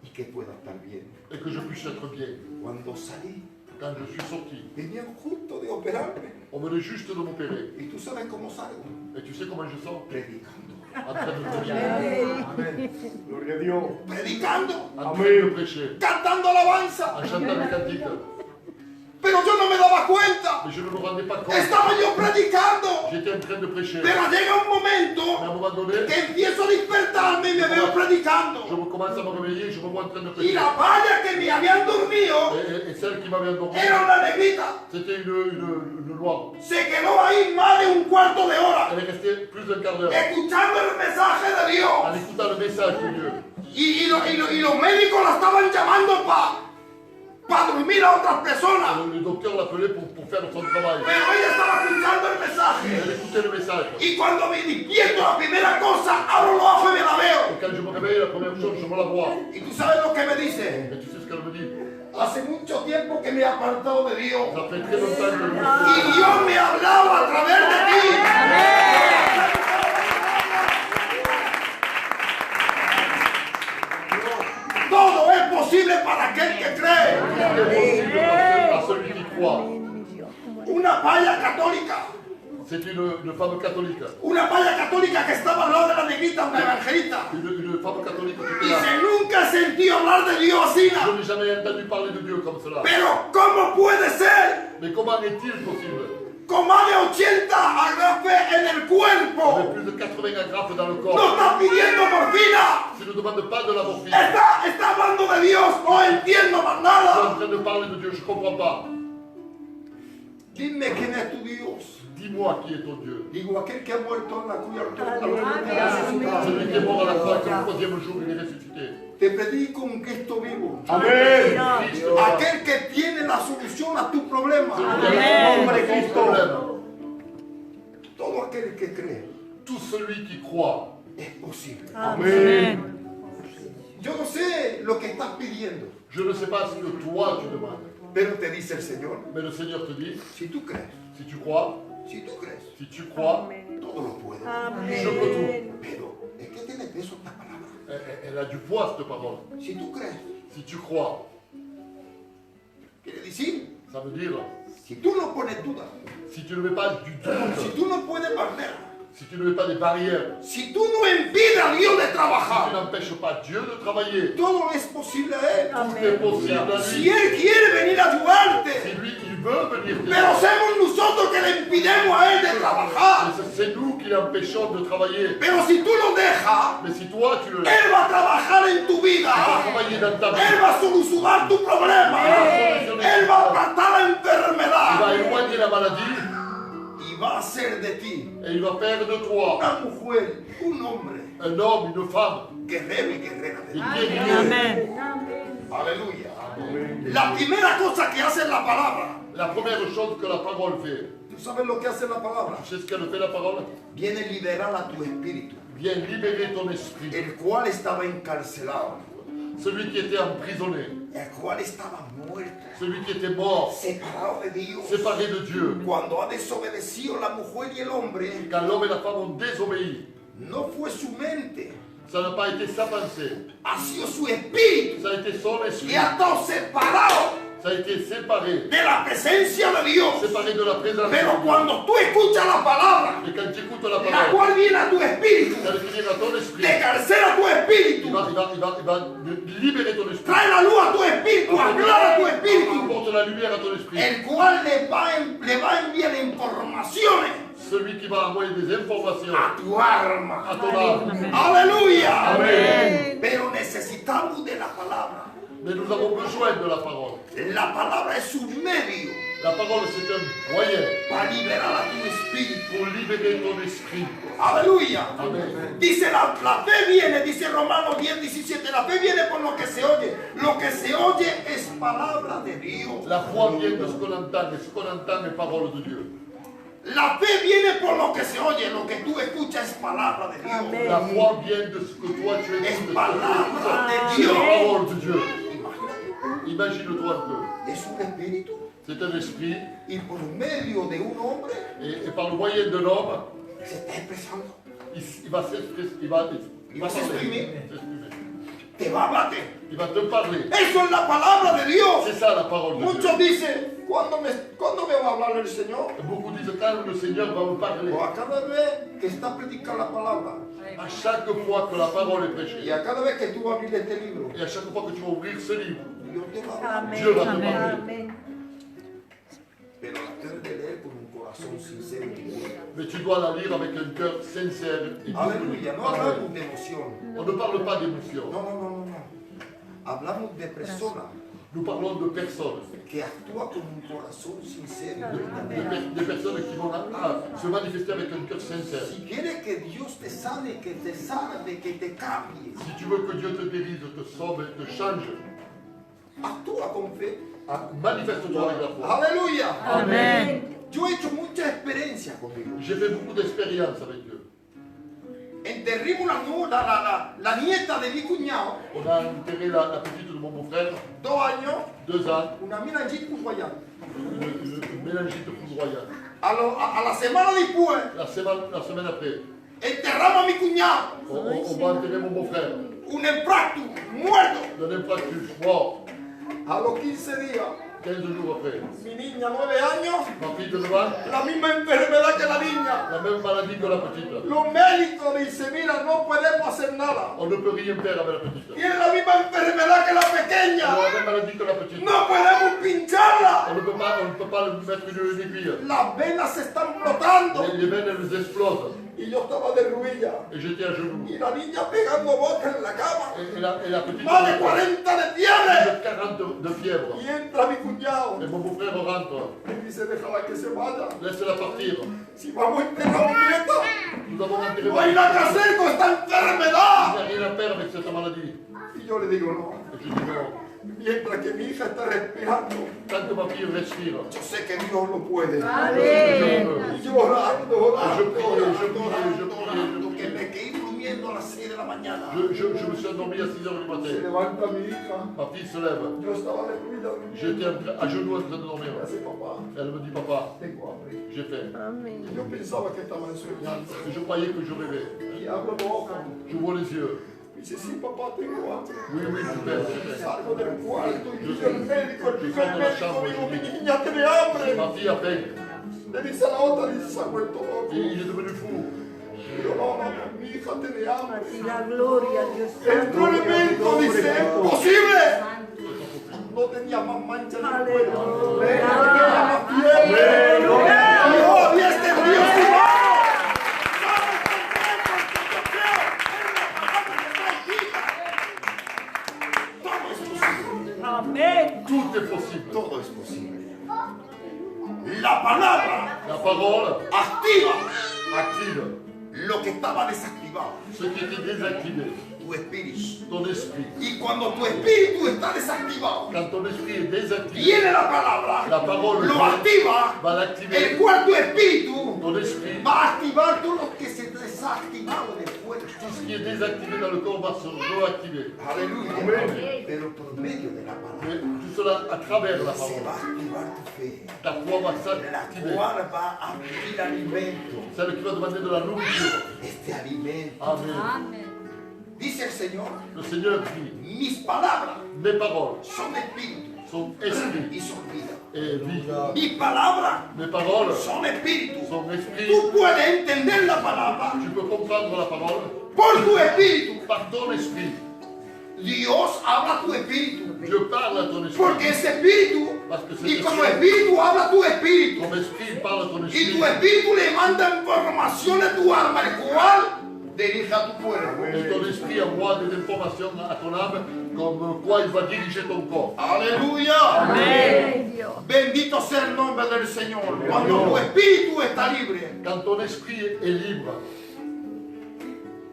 y que pueda estar bien. et que je puisse être bien. Cuando salí, Quand je suis sorti, venían justo de operarme. on venait juste de m'opérer. ¿Y tú sabes cómo salgo? Et tu sais comment je sors? Predicando. En train de prêcher. Amén. Gloria a Dios. Predicando. En train de prêcher. Cantando alabanza. En chantant les cantiques. Pero yo no me daba cuenta. Mais je ne me rendais pas compte. Estaba yo predicando. J'étais en train de prêcher. Pero llega un momento Mais à un moment donné, que empiezo a despertarme y me veo predicando. je commence à me réveiller et je me vois en train de Y prêcher. la palla que me habían dormido Et celle qui m'avait endormi, era una negrita. c'était une noire. Se quedó ahí más de un cuarto de hora Elle est restée plus d'un quart d'heure escuchando el mensaje de Dios. en écoutant le message de Dieu. Y los médicos la estaban llamando para dormir a otras personas. Le docteur l'appelait pour faire son travail. Pero ella estaba escuchando el mensaje. Elle écoutait le message. Y cuando me despierto, la primera cosa, abro los ojos y me la veo. Et quand je me réveille, la première chose, je me la vois. Y tú sabes lo que me dice. Et tu sais ce qu'elle me dit? Hace mucho tiempo que me he apartado de Dios. Ça fait très longtemps que Y Dios me hablaba a través de ti. Todo es posible para aquel que cree. Tout est possible à celui qui croit. Una paya católica. C'est une femme catholique. Una paya católica que estaba al lado de la negrita, una evangelista. Une femme catholique qui était là. Dice, nunca he sentido hablar de Dios así. Je n'ai jamais entendu parler de Dieu comme cela. Pero ¿cómo puede ser? Mais comment est-il possible? Con más de 80 agrafes en el cuerpo. Avec plus de 80 agrafes dans le corps. No está pidiendo morfina. Tu ne demandes pas de la morphine. Está hablando de Dios. No entiendo más Tu es en nada. train de parler de Dieu, je ne comprends pas. Dime quién es tu Dios. Dis-moi qui est ton Dieu. Digo, aquel que ha muerto en la cruz Celui qui est mort à la croix, que le troisième jour il est ressuscité. te predico un Cristo vivo. Amén. Christ, Aquel que tiene la solución a tu problema. celui qui a le nombre de Christ problème. Todo aquel que cree Tout celui qui croit. es posible. Amén. Yo no sé lo que estás pidiendo, Je ne sais pas ce que toi tu demandes. pero te dice el Señor, Mais le Seigneur te dit, si tú crees, si tu crois, si tú crees, todo lo puedo. je peux tout. Pero es que tiene peso esta palabra. Elle a du poids cette parole. Si tú crees, Si tu crois, quiere decir, ça veut dire, si tú no pones duda, si tu ne mets pas du si doute, tú no puedes barrer, si tu ne mets pas des barrières, si tú no impides a Dios de si tu trabajar, n'empêches pas Dieu de travailler, todo es posible a Él. tout est possible à Si lui. Él quiere venir a ayudarte, Si lui, il veut venir pero t'aider. somos nosotros que le impidimos a Él de trabajar. Mais c'est nous qui l'empêchons de travailler. Pero si tú lo dejas, Mais si toi, tu le laisses, Él va a trabajar en tu il va vida. travailler dans ta Él vie. va a solucionar tu problema. Él va a apartar la Il va enfermedad éloigner la maladie y va a hacer de ti et il va faire de toi una mujer, un hombre un homme, une femme, guerrero y guerrera de une Dios. guerrière. Aleluya. La primera cosa que hace la palabra, La première chose que la parole fait, ¿tú sabes lo que hace la palabra? tu sais ce qu'elle fait la parole? Viene a liberar a tu espíritu, Vient libérer ton esprit. el cual estaba encarcelado, Celui qui était emprisonné, el cual estaba muerto, celui qui était mort, separado de Dios. séparé de Dieu. Cuando ha desobedecido la mujer y el hombre, Quand l'homme et la femme ont désobéi, no fue su mente, ça n'a pas été sa pensée, ha sido su espíritu ça a été son que esprit. ha estado separado Ça a été séparé, de la presencia de Dios. séparé de la présence de Pero Dieu. cuando tú escuchas la palabra, Et quand tu écoutes la la parole, cual viene a tu espíritu, ça va venir à ton esprit. te carcera tu espíritu, Il va libérer ton esprit. trae la luz a tu espíritu, aclara tu espíritu, Apporte la lumière à ton esprit. el cual le va a enviar informaciones Celui qui va envoyer des informations a tu alma. à ton âme. Aleluya. Amén. Pero necesitamos de la palabra. Mais nous avons besoin de la parole. La palabra es un medio La parole, c'est un moyen para liberar a tu espíritu. pour libérer ton esprit. Aleluya. Amen. Dice la fe viene, dice Romanos 10:17, la fe viene por lo que se oye. Lo que se oye es palabra de Dios. La foi vient de ce qu'on entend, et ce qu'on entend est parole de Dieu. La fe viene por lo que se oye, lo que tú escuchas es palabra de Dios. La foi vient de ce que toi tu Es écoutes. palabra de C'est la Dios. parole de Dieu. Imagine-toi un peu. Es un espíritu C'est un esprit, y por medio de un hombre et par le moyen d'un homme, se está expresando. il va s'exprimer. Il va s'exprimer. s'exprimer. Te va a hablar. Il va te parler. Eso es la palabra de Dios. C'est ça la parole de Dieu. Muchos dicen, ¿cuándo me va a hablar el Señor? Beaucoup disent quand le Seigneur va me parler. O a cada vez que está predicando la palabra. À chaque fois que la parole est prêchée. Y a cada vez que tú vas a abrir este libro. Et à chaque fois que tu vas ouvrir ce livre, Dios te va a hablar. Dieu va te parler. Amén. Pero la debes de leer con un corazón sincero y puro. Mais tu dois la lire avec un cœur sincère et Aleluya, no Amen. hablamos de emoción. On ne parle pas d'émotion. No. Hablamos de personas Nous parlons de personnes. que actúan con un corazón sincero. Des personnes qui vont se manifester avec un cœur sincère. Si quieres que Dios te sane, que te salve, que te cambie, Si tu veux que Dieu te guérisse, te sauve, te change, actúa con fe. manifeste-toi avec la foi. Aleluya. Amen. Yo he hecho mucha experiencia conmigo. J'ai fait beaucoup d'expériences avec Dieu. Enterrimos la nieta de mi cuñado, On a enterré la petite de mon beau-frère, 2 años, 2 ans, una meningite foudroyante. une méningite foudroyante. A la semana después, La semaine après, enterramos a mi cuñado, on va enterrer mon beau-frère. un infarto, muerto. D'un infarctus, mort. A los 15 días, 15 jours après. mi niña, 9 años, Ma fille de 9 ans, la misma enfermedad que la niña. la même maladie que la petite. Los médicos dicen, mira, no podemos hacer nada. On ne peut rien faire avec la petite. Tiene la misma enfermedad que la Elle pequeña. a la même maladie que la petite. No podemos pincharla. On ne peut pas lui mettre une aiguille. Las venas se están brotando. Les veines, elles explosent. Y yo estaba de rodillas. Et j'étais à genoux. Y la niña pegando boca en la cama. Et la petite Más de 40 de fiebre. de 40 de fièvre. Y entra mi cuñado. Et mon beau-frère rentre. Y dice, déjala que se vaya. Laisse-la partir. Si vamos a enterrar a mi nieta, Nous avons enterré no hay nada que hacer con esta Il enfermedad. n'y a rien à faire avec cette maladie. Y yo le digo, no. Et je dis non. Mientras que mi hija está respirando, Tant que ma fille respire. yo sé que Dios lo puede. Amen. Y yo orando, Je prie. que me quedé durmiendo a las 6 de la mañana. Je me suis endormi à 6 h du Se matin. levanta mi hija. Ma fille se lève. Yo estaba de rodillas. J'étais à genoux en train de dormir. Me dice, papá, Elle me dit, papa, tengo hambre. j'ai faim. Amen. Y yo pensaba que estaba soñando. Et je croyais que je rêvais. Y abro los ojos. J'ouvre les yeux. Y dice, sí, papá, tengo hambre. Oui, j'ai faim. Salgo del cuarto y dice el médico, Yo salgo de la chambre, digo, je mi dis, niña tiene hambre. Ma fille a faim. Le dice a la otra, dice, se ha vuelto loco. Et il est devenu fou. Y yo, no, mi hija tiene hambre. Y la gloria, Dios Entró el médico, dice, imposible. No tenía más mancha en el cuello. No tenía más fiebre. No había extendido su mano. Amen. Tout est possible. Todo es posible. La palabra La parole activa active lo que estaba desactivado, ce qui était désactivé. tu espíritu. Ton esprit. Y cuando tu espíritu está desactivado, Quand ton esprit est désactivé, viene la palabra, la parole lo activa, va el l'activer. cual tu espíritu Ton esprit, va a activar todo lo que se desactivado del cuerpo. tout ce qui est désactivé dans le corps va se réactiver. Aleluya. Pero por medio de la palabra Mais tout cela à travers la se parole. va a activar tu fe, Ta foi va la s'activer. cual va a pedir alimento. Celle qui va demander de la nourriture. Este alimento. Amen. Dice el Señor, Le Seigneur dit, mis palabras mes paroles son espíritu sont esprit y son vida. et vie. Mis palabras Mes paroles son espíritu. sont esprit. Tú puedes entender la palabra Tu peux comprendre la parole por tu espíritu. par ton esprit. Dios habla a tu espíritu. Dieu parle à ton esprit. Porque ese espíritu, Parce que y c'est como espíritu habla tu espíritu. ton esprit parle à ton Y esprit. tu espíritu le manda información a tu alma, el cual dirige a tu cuerpo. Et ton esprit envoie des informations à ton âme comme quoi il va diriger ton corps. Aleluya. Amén. Bendito sea el nombre del Señor. Cuando tu espíritu está libre, Quand ton esprit est libre,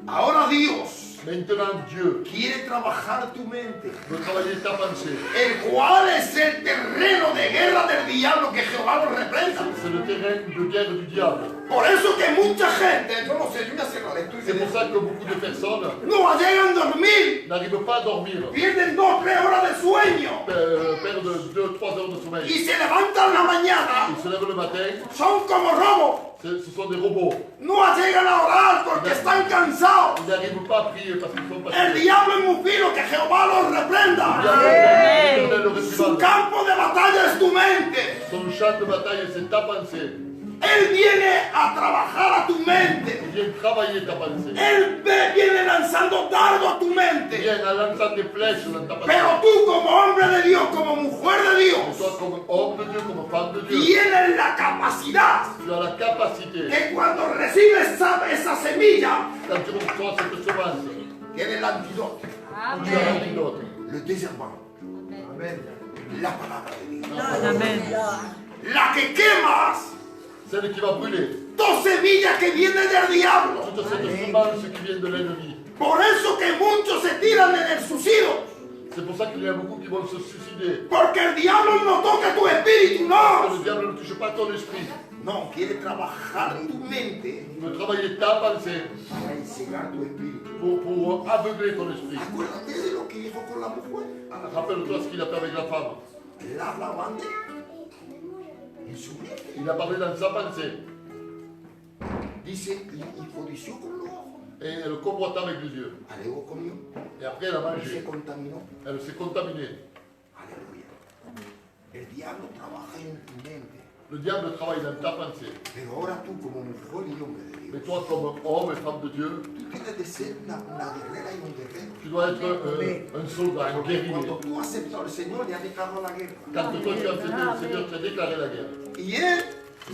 ahora Dios maintenant Dieu quiere trabajar tu mente, veut travailler ta pensée. el cual es el terreno de guerra del diablo, que Jehová lo reprenda. C'est le terrain de guerre du diable. Por eso que mucha gente, yo no sé, yo me hace la lectura y C'est pour ça que beaucoup de personnes no llegan a dormir, n'arrivent pas à dormir, pierden 2 o 3 horas de sueño perdent 2-3 heures de sommeil. y se levantan en la mañana, Ils se lèvent le matin, son como robos. ce sont des robots. No llegan a orar porque están cansados. Ils n'arrivent pas à prier parce qu'ils sont El fatigués. diablo es muy fino, que Jehová los reprenda. L'Éternel le Su réprimande. campo de batalla es tu mente. Son champ de bataille, c'est ta pensée. Él viene a trabajar a tu mente. Il vient travailler ta pensée. Él viene lanzando dardo a tu Il mente. vient en lançant des flèches dans ta pensée. Pero tú como hombre de Dios, como mujer de Et Dios, toi, comme homme de Dieu, comme femme de Dieu, tienes la capacidad tu as la capacité, que cuando recibes esa semilla, quand tu reçois cette semence, tiene el antídoto, tu as l'antidote. le désherbant, la palabra de Dios. Amén. La que quemas, Celle qui va brûler. 2 semillas que vienen del diablo. Toute cette semence qui vient de l'ennemi. Por eso que muchos se tiran en el suicidio. C'est pour ça qu'il y a beaucoup qui vont se suicider. Porque el diablo no toca tu espíritu, Parce que no. le diable ne touche pas ton esprit. No, quiere trabajar tu mente Il veut travailler ta pensée para encegar tu espíritu. pour aveugler ton esprit. Acuérdate de lo que hizo con la mujer. Rappelle-toi ce qu'il a fait avec la femme. La lavande en su mente. Il a parlé dans sa pensée. Dice, y codició con los ojos. Et elle convoita avec les yeux. Luego comió Et après, elle a y se mangé. contaminó. Elle s'est contaminée. Aleluya. El diablo trabaja en tu mente. Le diable travaille dans ta pensée. Pero ahora tú como mujer y hombre de Mais Dios, toi, comme homme et femme de Dieu, tú tienes de ser una guerrera y un guerrero. tu dois être un soldat, un guerrier. Cuando tú aceptas al Señor, le has declarado la guerra. Quand toi tu as accepté le Seigneur, tu as déclaré la guerre. Y Él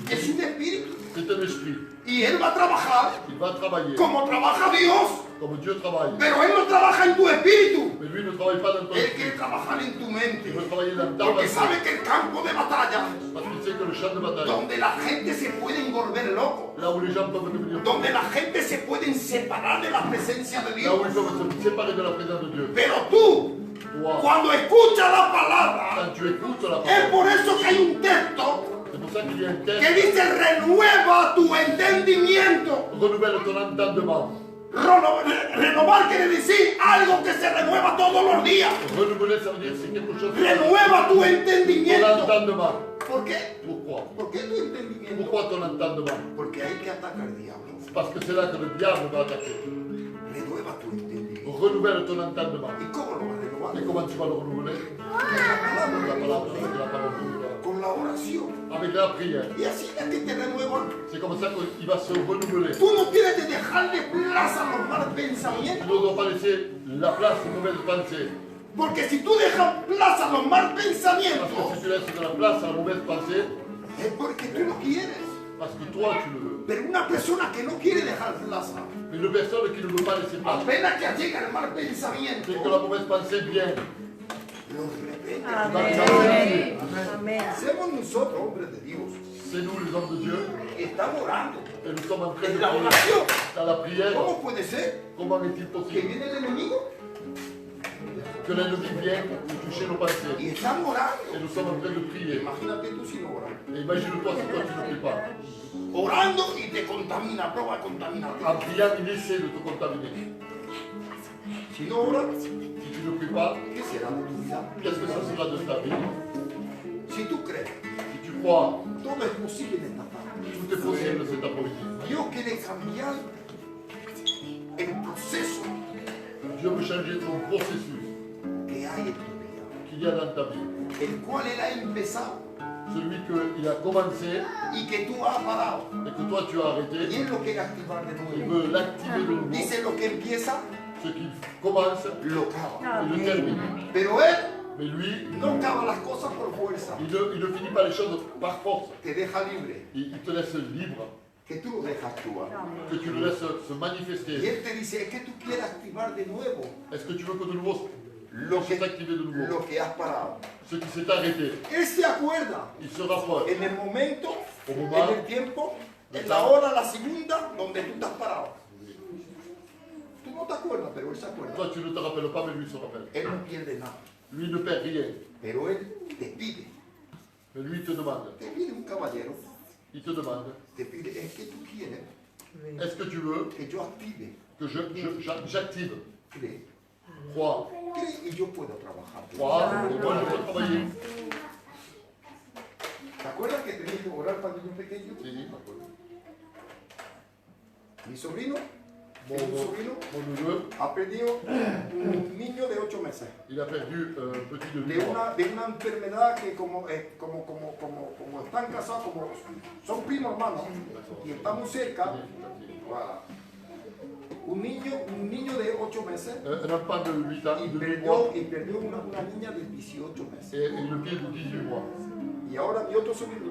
es un espíritu. C'est un esprit. Y Él va a trabajar Il va travailler como trabaja Dios. comme Dieu travaille. Pero Él no trabaja en tu espíritu. Mais lui ne travaille pas dans ton Él esprit. quiere trabajar en tu Il mente. veut travailler dans ta Porque pensée. sabe que el campo de batalla, Parce qu'il sait que le champ de bataille, donde la gente se pueden volver loco, là où les gens peuvent devenir fous, donde la gente se pueden separar de la presencia de là où Dios. ils peuvent se séparer de la présence de Dieu. Pero tú, Toi, cuando escuchas la palabra, quand tu écoutes la es parole, por eso que hay un texto c'est pour ça qu'il y a un que texte. dice renueva tu entendimiento. Renouvelle ton entendement. Renovar quiere decir algo que se renueva todos los días. Renouveler, ça veut dire c'est quelque chose. Renueva tu Ton entendimiento. entendement. ¿Por qué? Pourquoi? ¿Por qué tu entendimiento? Pourquoi ton entendement? Porque hay que atacar al diablo. Parce que c'est là que le diable va attaquer. Renueva tu entendimiento. Renouvelle ton entendement. ¿Y cómo lo vas a renovar? Et comment tu vas le renouveler? La La palabra, parole, la parole de Dieu. con la oración. Avec la prière. Y así es que te renuevan. C'est comme ça qu'il va se renouveler. Tú no tienes que dejarle plaza a los malos Tu pensamientos. ne dois pas laisser la place aux mauvaises pensées. Porque si tú dejas plaza a los malos Parce que pensamientos, si tu laisses de la place à la mauvaise pensée, es porque tú no quieres. parce que toi tu le veux. Pero una persona que no quiere dejar plaza, Mais une personne qui ne veut pas laisser place, apenas que llega el mal pensamiento, dès que la mauvaise pensée vient, los reprende. Amén. Amén. Somos nosotros, hombres de Dios, c'est nous les hommes de Dieu, que estamos orando. et nous sommes en train de En la prier. oración, Dans la prière, ¿cómo puede ser comment est-il que possible viene el enemigo que l'ennemi vienne nous toucher nos pensées? y estamos orando? Et nous sommes en train de prier. Imagínate tú si no oras. Et imagine-toi si toi tu ne pries pas. Orando y te contamina, prueba contaminarte. En priant, il essaie de te contaminer. Si no oras, Si tu ne pries pas, ¿qué será de tu vida? qu'est-ce que ça sera de ta vie? Si tú crees, Si tu crois, todo es posible en esta tarde. tout est possible cet après-midi. Dios quiere cambiar el proceso Dieu veut changer ton processus que hay en tu vida, qu'il y a dans ta vie. el cual Él ha empezado Celui qu'il a commencé y que tú has parado. et que toi tu as Y arrêté, Él lo quiere activar de il nuevo. veut l'activer de nouveau. Dice lo que empieza, Ce qui commence, lo acaba. il le termine. Pero Él Mais lui, no acaba las cosas por fuerza. il ne finit pas les choses par force. Te deja libre, Il te laisse libre, que tú lo dejas actuar. que tu le laisses se Y manifester. Él te dice, es que tú quieres activar de nuevo Est-ce que tu veux que de nouveau lo s'est activé de nouveau. lo que has parado. Ce qui s'est arrêté, Él se acuerda il se rapproche. en el momento, Au moment, en el tiempo, en la hora, la segunda, donde tú estás parado. Tú no te acuerdas, pero él se acuerda. toi tu ne te rappelles pas, mais lui se rappelle. Él no pierde nada, Lui ne perd rien, pero él te pide. mais lui te demande. Te pide un caballero, Il te demande, te pide, es que tú quieres est-ce que tu veux que yo active. que j'active? Cree, Crois, cree y yo puedo trabajar. crois, et moi je peux travailler. ¿Te acuerdas que tenías que orar para niños pequeños? Si, me acuerdo. Mi sobrino, Mon, tengo un mon, sobrino, mon neveu, ha perdido un niño de 8 meses. il a perdu un petit de De 8 mois. una enfermedad que como están casados, como son primos hermanos y estamos cerca, voilà. un niño de 8 meses Un enfant de 8 ans, y de 8 mois, perdió una niña de 18 meses. et le pied de 18 mois. Y ahora mi otro sobrino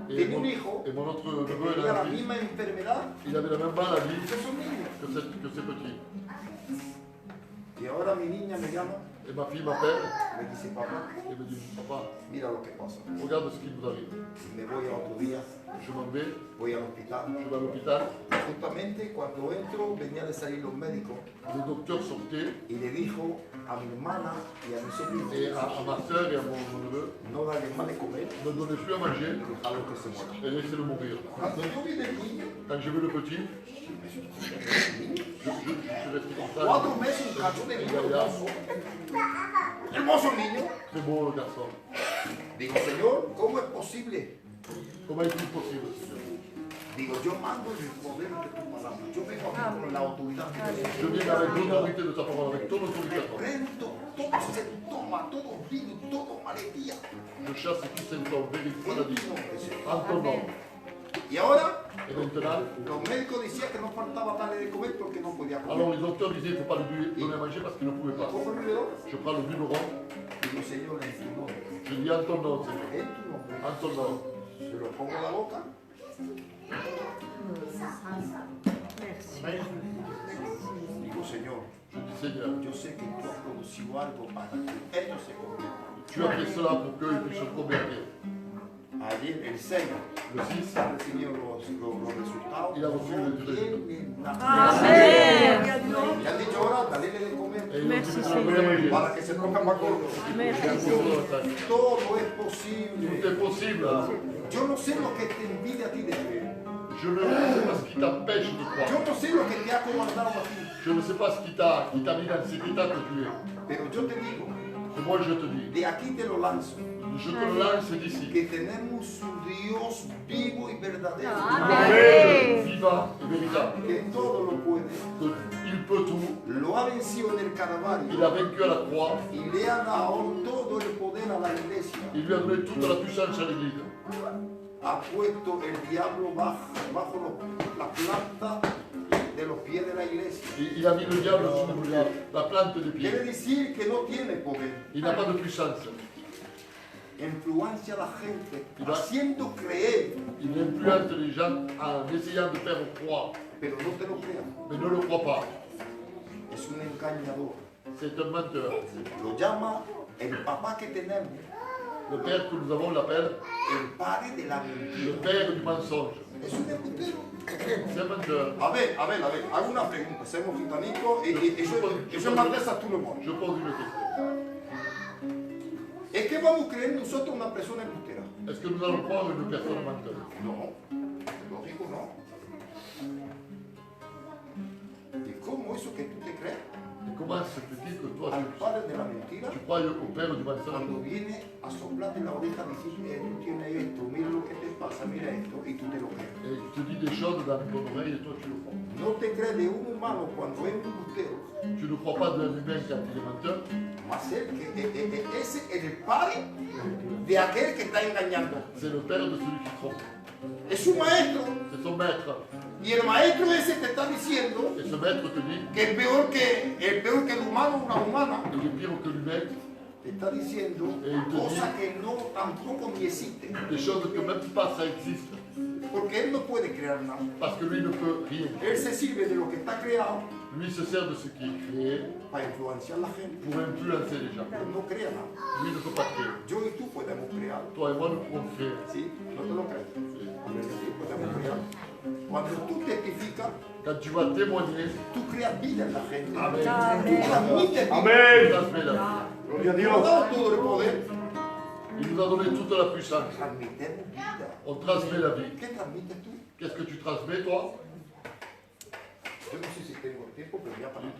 tiene un hijo Et mon autre que neveu, il tenía la a un fils, misma enfermedad il avait la même maladie que son niños. que ses petits. Y ahora mi niña me llama, Et ma fille m'appelle me dice, papá, et me dit, papa, mira lo que pasa. regarde ce qui nous arrive. Me voy a otro día, Je m'en vais, voy al hospital. je vais à l'hôpital, Justamente cuando entro venía de salir los médicos les docteurs sortaient, y le dijo a mi hermana y a mi sobrino, et à ma soeur et à mon neveu, no darle más de comer, ne donnez plus à manger dejarlo que se muera. et laissez-le mourir. Cuando yo vi del niño, Quand j'ai vu le petit, je suis resté comme ça. 4 meses, un cacho de niño hermoso, hermoso niño. Très beau le garçon. Digo, Señor, ¿cómo es posible? Comment est-il possible, Seigneur? Digo, yo mando el poder de tu palabra. Yo vengo aquí con la autoridad de Dios. Je viens avec l'autorité de ta parole, avec ton autorité à toi. Reprendo todo síntoma, todo virus, todo maletía. Je chasse tout symptôme, vérité, maladie, En tu nombre, Señor. en ton nom. Y ahora, Et maintenant, los médicos decían que no faltaba darle de comer porque no podía comer. alors les docteurs disaient qu'il ne faut pas lui donner à manger parce qu'il ne pouvait pas. Cojo el biberón, Je prends le biberon, digo, Señor, en tu nombre, je dis en ton nom, Seigneur, en tu nombre, en ton nom. se lo pongo en la boca. Digo, Señor, Je dis Seigneur, yo sé que tú has producido algo para que ellos se conviertan. tu as fait cela pour qu'ils puissent se convertir. Ayer, el 6, Le 6, recibió los resultados. il a reçu le No résultat. tienen nada. Amén. Le han dicho ahora, dale de comer Et ils ont Merci, dit que Seigneur. donner à manger. para que se pongan más gordos. Merci, Tout Seigneur. Todo es posible. est possible. Yo no sé lo que te impide a ti de creer. Je ne sais pas ce qui t'empêche de Yo croire. no sé lo que te ha comandado a ti. Je ne sais pas ce qui t'a mis dans cet état que tu es. Pero yo te digo, Et moi je te dis, de aquí te lo lanzo, je te le lance d'ici. que tenemos un Dios vivo y verdadero, Amén. Vivant et véritable. que todo lo puede. Il peut tout. Lo ha vencido en el Il Calvario a vaincu à la croix. y le ha dado todo el poder a la iglesia. Il lui a donné toute la puissance à l'Église. Ha puesto el diablo bajo la planta de los pies de la iglesia. Et il a mis le diable sur la plante des Quiere pieds. decir que no tiene poder. Il n'a pas de puissance. Influencia a la gente, Y va- haciendo creer, Il influence les gens en essayant de faire croire. pero no te lo crean. Mais ne le crois pas. Es un engañador. C'est un menteur. Lo llama el papá que tenemos, Le père que nous avons l'appelle el padre de la le mentira. père du mensonge. Es un embustero. C'est un menteur. A ver, hago una pregunta. Hacemos gitanico y eso es más de esa tú lo mones. Je pose une question. ¿Es que vamos a creer nosotros una persona embustera? Est-ce que nous allons croire une personne menteuse? No, lógico no. ¿Y cómo eso que tú te crees? Et comment se fait-il que toi, Al padre de la mentira, tu crois au père du mensonge? cuando viene a soplarte la oreja, decirte, tú tienes esto, mira lo que te pasa, mira esto, y tú te lo crees. Et il te dit des choses dans ton oreille et toi tu le crois. No te crees de un humano cuando es un embustero, Tu ne crois pas d'un humain quand il est menteur, más el que ese es el padre de aquel que está engañando. c'est le père de celui qui trompe. Es su maestro, C'est son maître. y el maestro ese te está diciendo Et ce maître te dit, que es peor que el humano, una humana, il est pire que l'humain, te está diciendo cosas que no tampoco ni existen. des choses que même pas ça existe. Porque Él no puede crear nada. Parce que lui ne peut rien. Él se sirve de lo que está creado Lui se sert de ce qui est créé para influenciar a la gente. pour influencer les gens. Él no crea nada. Lui ne peut pas créer. Yo y tú podemos crear. Toi et moi, nous pouvons créer. ¿Sí? ¿No te lo crees? Sí, podemos crear. Cuando tú testificas, Quand tu vas témoigner, tú creas vida en la gente. Amen. Tú transmites vida. tu transmets la vie. Gloria a Dios. Nos ha dado todo el poder. Il nous a donné toute la puissance. Transmitemos vida. On transmet la vie. ¿Qué transmites tú? Qu'est-ce que tu transmets, toi? Yo no sé si tengo tiempo, pero voy a parar.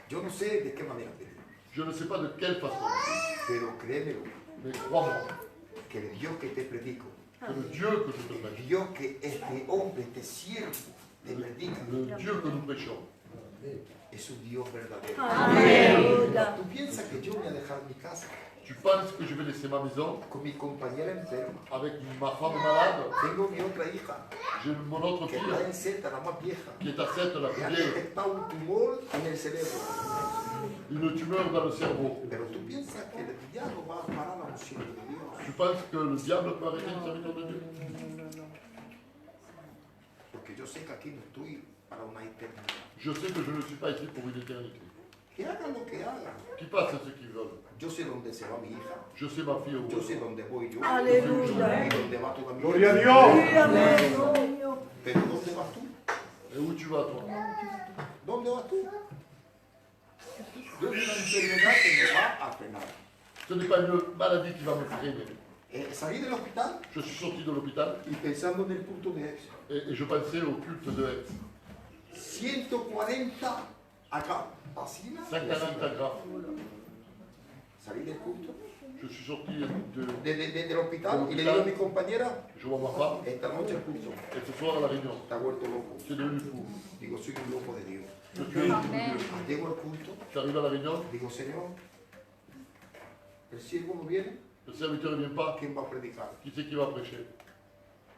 Yo no sé de qué manera te digo, Je ne sais pas de quelle façon, pero créemelo, mais crois-moi que el Dios que te predico, que le Dieu que je te el prêche, Dios que este hombre, este siervo, te predica, le Dieu que nous prêchons, es un Dios verdadero. Aleluya. ¿Tú piensas que yo voy a dejar mi casa tu penses que je vais laisser ma maison con mi compañera enferma? avec ma femme malade? Tengo mi otra hija J'ai mon autre que fille está en Z, la más vieja, qui est à 7, la que plus ha vieille, detectado un tumor en el cerebro. une tumeur dans le cerveau. Pero tú piensas que el diablo va a parar a un siervo de Dios. Tu penses que le diable peut arrêter le serviteur de Dieu? Porque yo sé que aquí no estoy para una eternidad. Je sais que je ne suis pas ici pour une éternité. Que hagan lo que hagan. Qui passe ce qu'ils veulent. Yo sé dónde se va mi hija. Je sais ma fille au Yo sé dónde voy yo. Aleluya. Y dónde va toda mi Gloria a vida. Dios. Pero ¿dónde vas tú? Et où tu vas, toi? ¿Dónde vas tú? Yo es una enfermedad que me va a frenar. Ce n'est pas une maladie qui va me freiner. Salí del hospital Je suis sorti de l'hôpital y pensando en el punto de Ex. et je pensais au culte de Aix. 140 acá. Así nada. 140 grammes. Salí del culto, Je suis sorti de... del hospital y le digo a mi compañera, Je vois ma femme esta noche el culto et ce soir à la réunion. está vuelto loco. C'est devenu fou. Digo, soy un loco de Dios. Je suis un petit peu Dieu. Llego al culto, Tu arrives à la réunion, digo, Señor, el siervo no viene, le serviteur ne vient pas, ¿quién va a predicar? qui c'est qui va prêcher?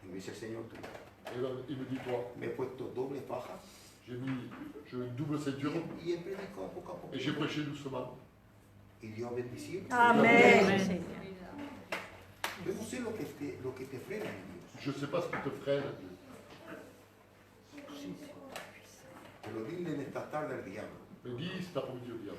Y me dice el Señor, tú. Et là, il me dit, toi, Me he puesto doble faja j'ai une double ceinture y he predicado poco a poco. et j'ai prêché doucement. Y Dios ha bendecido. Amén. Yo no sé lo que te frena en Dios. Je ne sais pas ce qui te freine, Dieu. Pero dile en esta tarde al diablo, Mais dis cet après-midi au diable.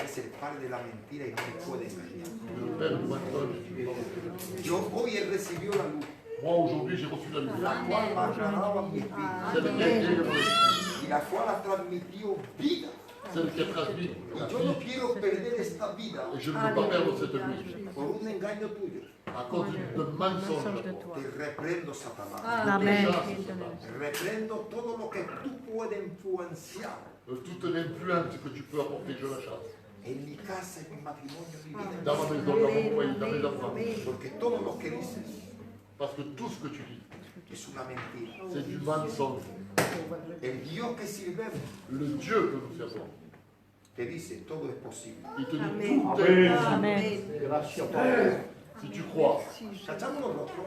es el padre de la mentira y no me puede engañar. Le Père du mensonge. Yo hoy he recibido la luz, Moi, aujourd'hui, j'ai reçu la lumière. la cual ha aclarado a mi espíritu Celle qui a éclairé mon esprit. y la cual ha transmitido vida. Celle qui a transmis Y la yo no vie. quiero perder esta vida Et je ne veux pas perdre cette vie. por un engaño tuyo. À cause de mensonges. Te reprendo, Satanás. Amén. Reprendo todo lo que tú puedes influenciar Toute l'influence que tu peux apporter, je la chasse. en mi casa, en mi matrimonio, en mi vida. Dans ma maison, dans mon foyer, dans mes enfants. Porque todo lo que dices Parce que tout ce que tu dis, es una mentira. c'est du mensonge. El Dios que sirvemos Le Dieu que nous servons, te dice todo es posible. il te dit tout est possible. Amén. Gracias, Padre. Si tu crois. Cachamos los rostros.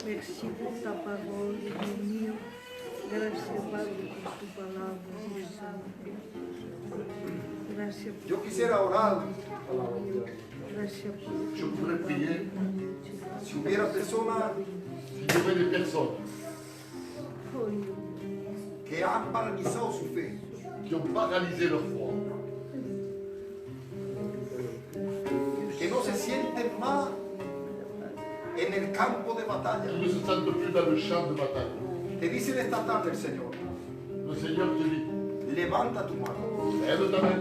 Merci pour ta parole, Dieu mio. Gracias, Padre, por tu palabra, Dios Santo. Gracias por Yo quisiera orar. Gracias por Je voudrais prier Si hubiera personas s'il y avait des personnes que han paralizado su fe, qui ont paralysé leur foi, que no se sienten más en el campo de qui batalla, ne se sentent plus dans le champ de bataille. te dicen esta tarde el Señor, Le Seigneur te dit, levanta tu mano. lève ta main.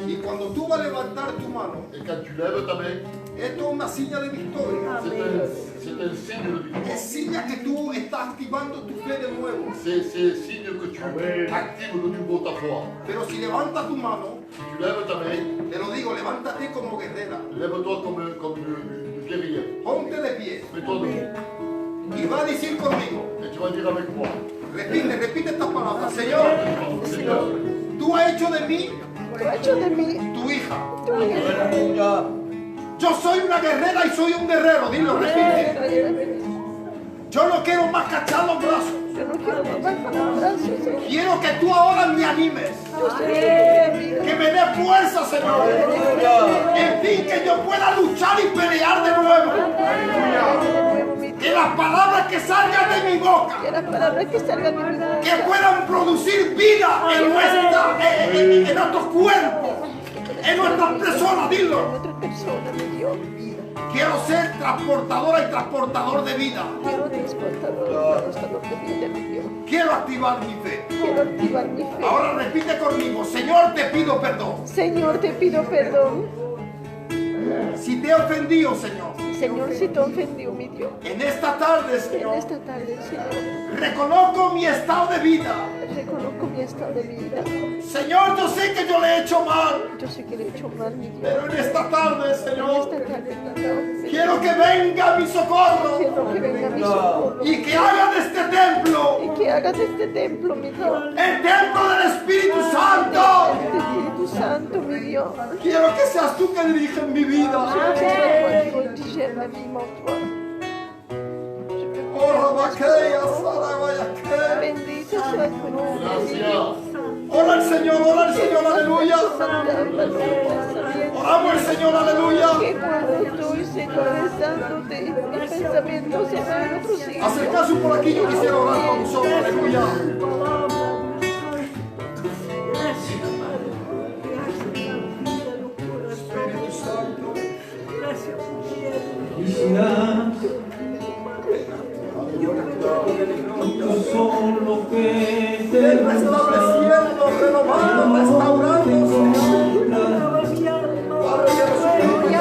Y cuando tú vas a levantar tu mano, Et quand tu lèves ta main, esto es una seña de victoria. c'est un signe de victoire. Es seña que tú estás activando tu fe de nuevo. C'est signe que tu actives de nouveau ta foi. Pero si levantas tu mano, Si tu lèves ta main, te lo digo, levántate como guerrera. lève-toi comme une guerrière. Ponte de pie Mets-toi debout. y va a decir conmigo. Et tu vas dire avec moi, Repite estas palabras. Señor, Seigneur, tú has hecho de mí tu hija. Yo soy una guerrera y soy un guerrero. Dilo, repite. Yo no quiero más cachar los brazos. Quiero que tú ahora me animes. Que me dé fuerza, Señor. En fin, que yo pueda luchar y pelear de nuevo. Que las palabras que salgan de mi boca, que puedan producir vida en nuestros cuerpos, en nuestras personas, dilo. Quiero ser transportadora y transportador de vida. Quiero activar mi fe. Ahora repite conmigo, Señor, te pido perdón. Señor, te pido perdón. Si te he ofendido, Señor. Señor, si te ofendió, mi Dios. En esta tarde, Señor. En esta tarde, Señor. Reconozco mi estado de vida. Reconozco mi estado de vida. Señor, yo sé que yo le he hecho mal. Yo sé que le he hecho mal, mi Dios. Pero en esta tarde, Señor. En esta tarde, mi Dios. Quiero que venga mi socorro. Quiero que venga mi socorro. Y que haga de este templo. Y que haga de este templo, mi Dios. El templo del Espíritu Santo. El Espíritu Santo, mi Dios. Quiero que seas tú que diriges mi vida. Bendito seas tu nombre. Ora al Señor, aleluya. Oramos al Señor, aleluya. Que cuando estoy, Señor, rezándote, mis pensamientos se van a otros hijos. Acercarse por aquí, yo quisiera orar con vosotros, aleluya. Espíritu Santo. Solo que te restableciendo, renovando, restaurando, Señor. Padre, que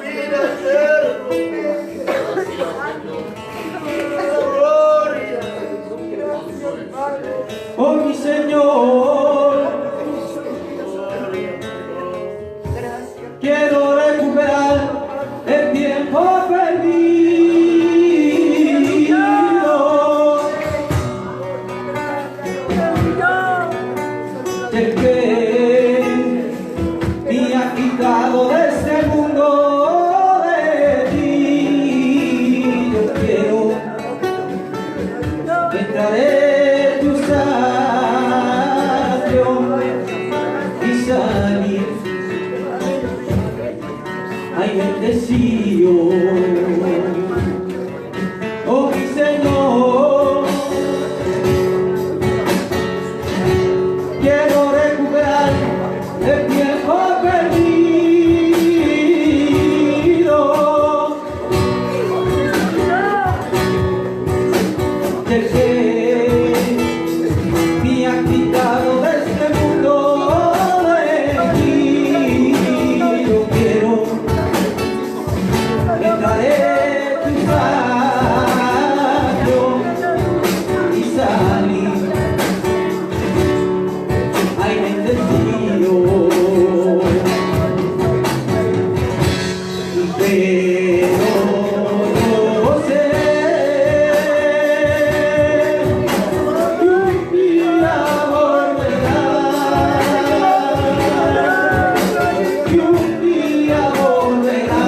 vida eterno. Gloria. Oh mi Señor, quiero recuperar el tiempo perdido, el que me ha quitado de este mundo de ti. Yo quiero entrar en tu santuario y salir, ay bendecido. Oh mi Señor, quiero recuperar el tiempo perdido, del que me ha quitado de este mundo de ti. Yo quiero entrar en tu santuario y salir, ay bendecido. Pero no sé que un día volverás, que un día volverás.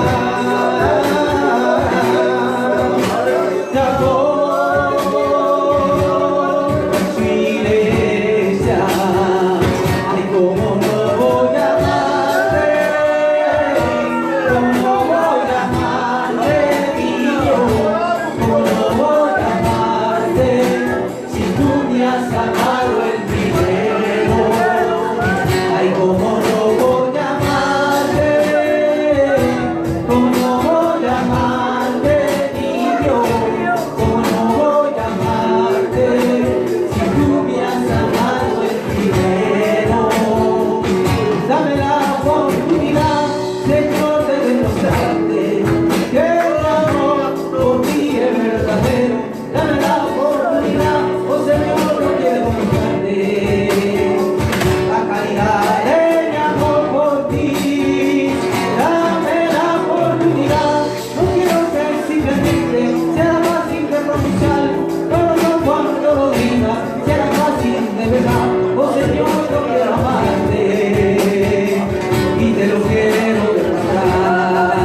Te adoro, su iglesia, ay cómo no voy a amarte, cómo no voy a amarte, Dios, cómo no voy a amarte, si tú me has amado el primero. Ay, cómo no voy a amarte, cómo no voy a amarte, Dios, cómo no voy a amarte, si tú me has amado el primero. Dame la oportunidad, Señor, de demostrarte que el amor por ti es verdadero. Dame la oportunidad, oh Señor, no quiero mostrarte la calidad de mi amor por ti. Dame la oportunidad, no quiero que simplemente sea fácil de pronunciar, pero no cuando lo diga será fácil de verdad. Oh Señor, yo quiero amarte y te lo quiero demostrar.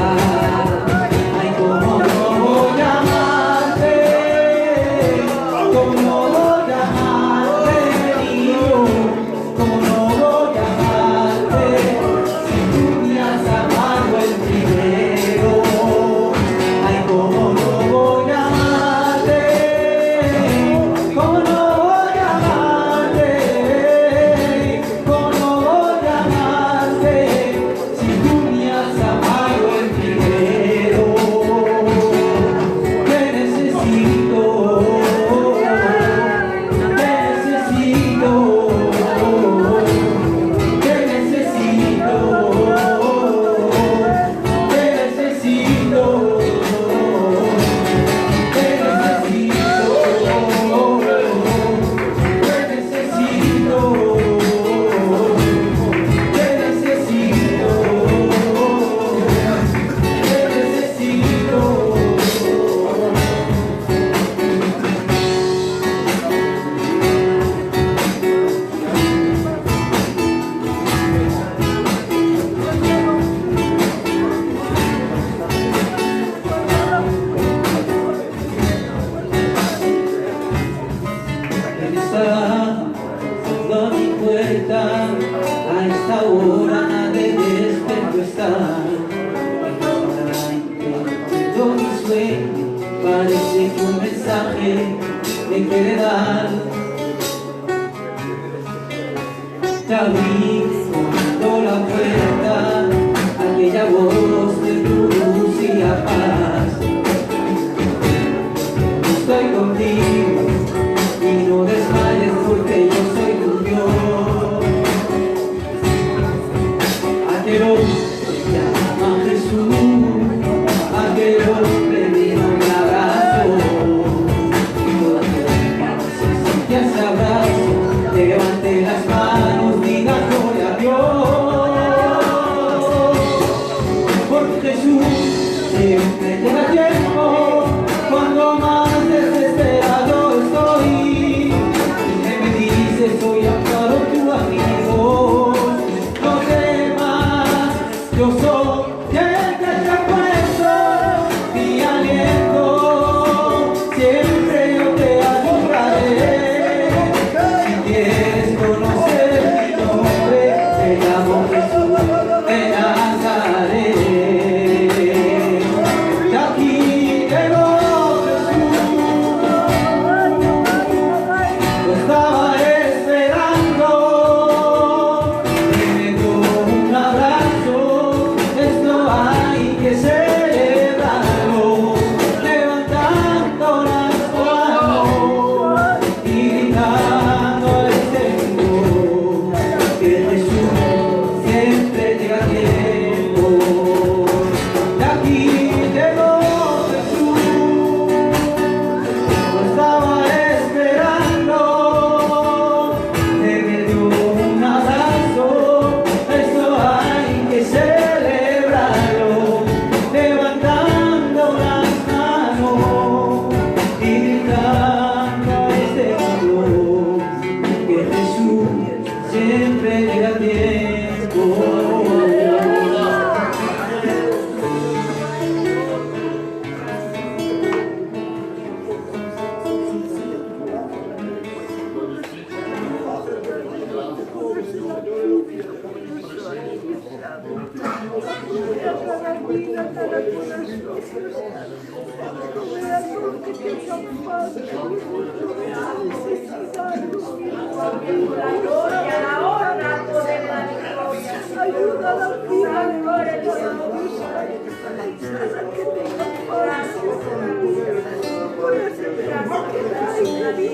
Ay, cómo no voy a amarte, cómo no voy a amarte, Dios, cómo no voy a amarte, si tú me has amado el primero. Ay, cómo no voy a amarte, cómo no voy a amarte, cómo no voy a amarte, si tú me has amado el primero. Te necesito, te necesito, te necesito, te necesito, te Cerrando mi puerta, a esta hora de despierto estar. Yo mi sueño, parece que un mensaje me quiere dar. Te abrí cuando la puerta, aquella voz de luz y la paz. Estoy contigo y no desmayes porque yo soy tu Dios. Aquel hombre se llama Jesús.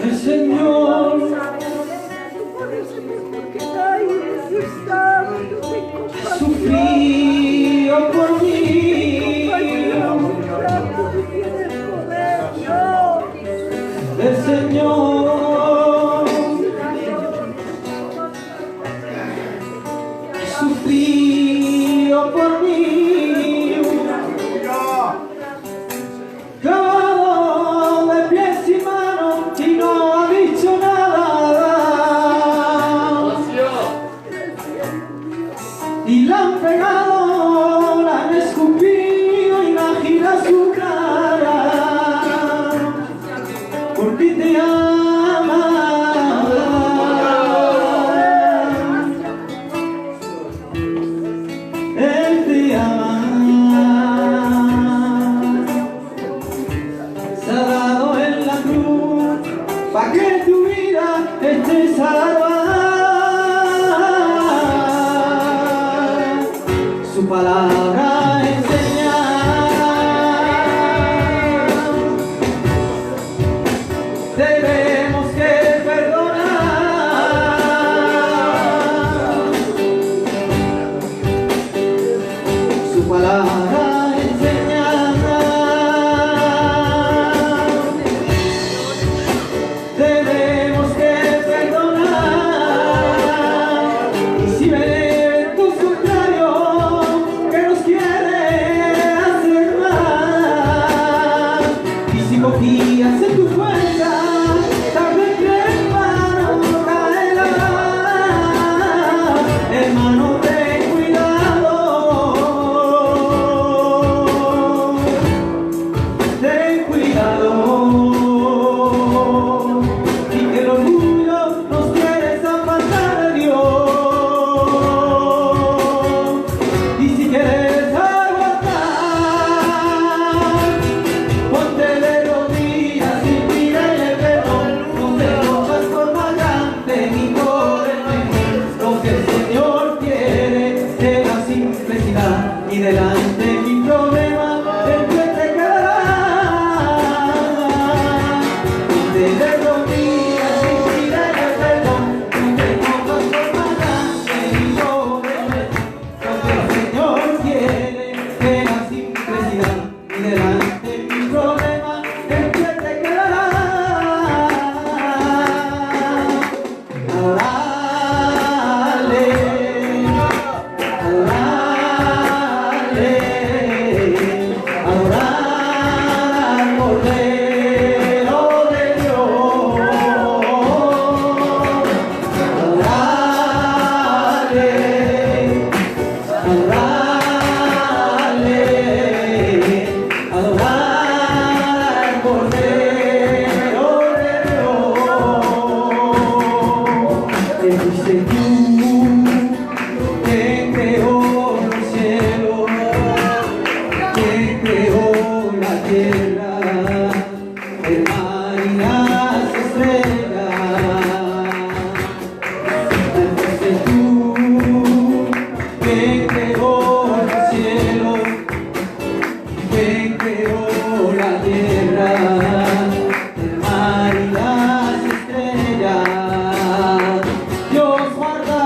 El Señor sufrió por mí. El Señor sufrió por mí. Clavado de pies y manos y no ha dicho nada. Y la han pegado, la han escupido, imagina su cara. Porque te ama. Él te ama. Se ha dado en la cruz para que tu vida esté salva. Su palabra enseña. Tenemos que perdonar. Su palabra enseña. Tenemos que perdonar. Y si ven tus contrarios que nos quiere hacer mal, y si confías en tu fuerza, tarde que temprano caerá. Hermano, ten cuidado. Ten cuidado. Y que el orgullo nos quiere apartar de Dios. Y si quieres aguantar, ponte de rodillas y pídele perdón. No te enojas por más grande ni por el menor. Lo que el Señor quiere es la simplicidad. Y delante de mi problema, Él te quedará. Ponte de rodillas y pídele perdón. No te enojas por más grande ni por el menor. Lo que el Señor quiere es la simplicidad. Y delante de mi problema, Él te quedará. Adorarle, adorarle, adorar al Cordero de Dios. Adorarle, adorarle, adorar al Cordero de Dios. Que fuiste tú quien creó los cielos, quien creó la tierra, el mar y las estrellas. Fuiste tú quien creó los cielos, quien creó la tierra, el mar y las estrellas. Dios guarda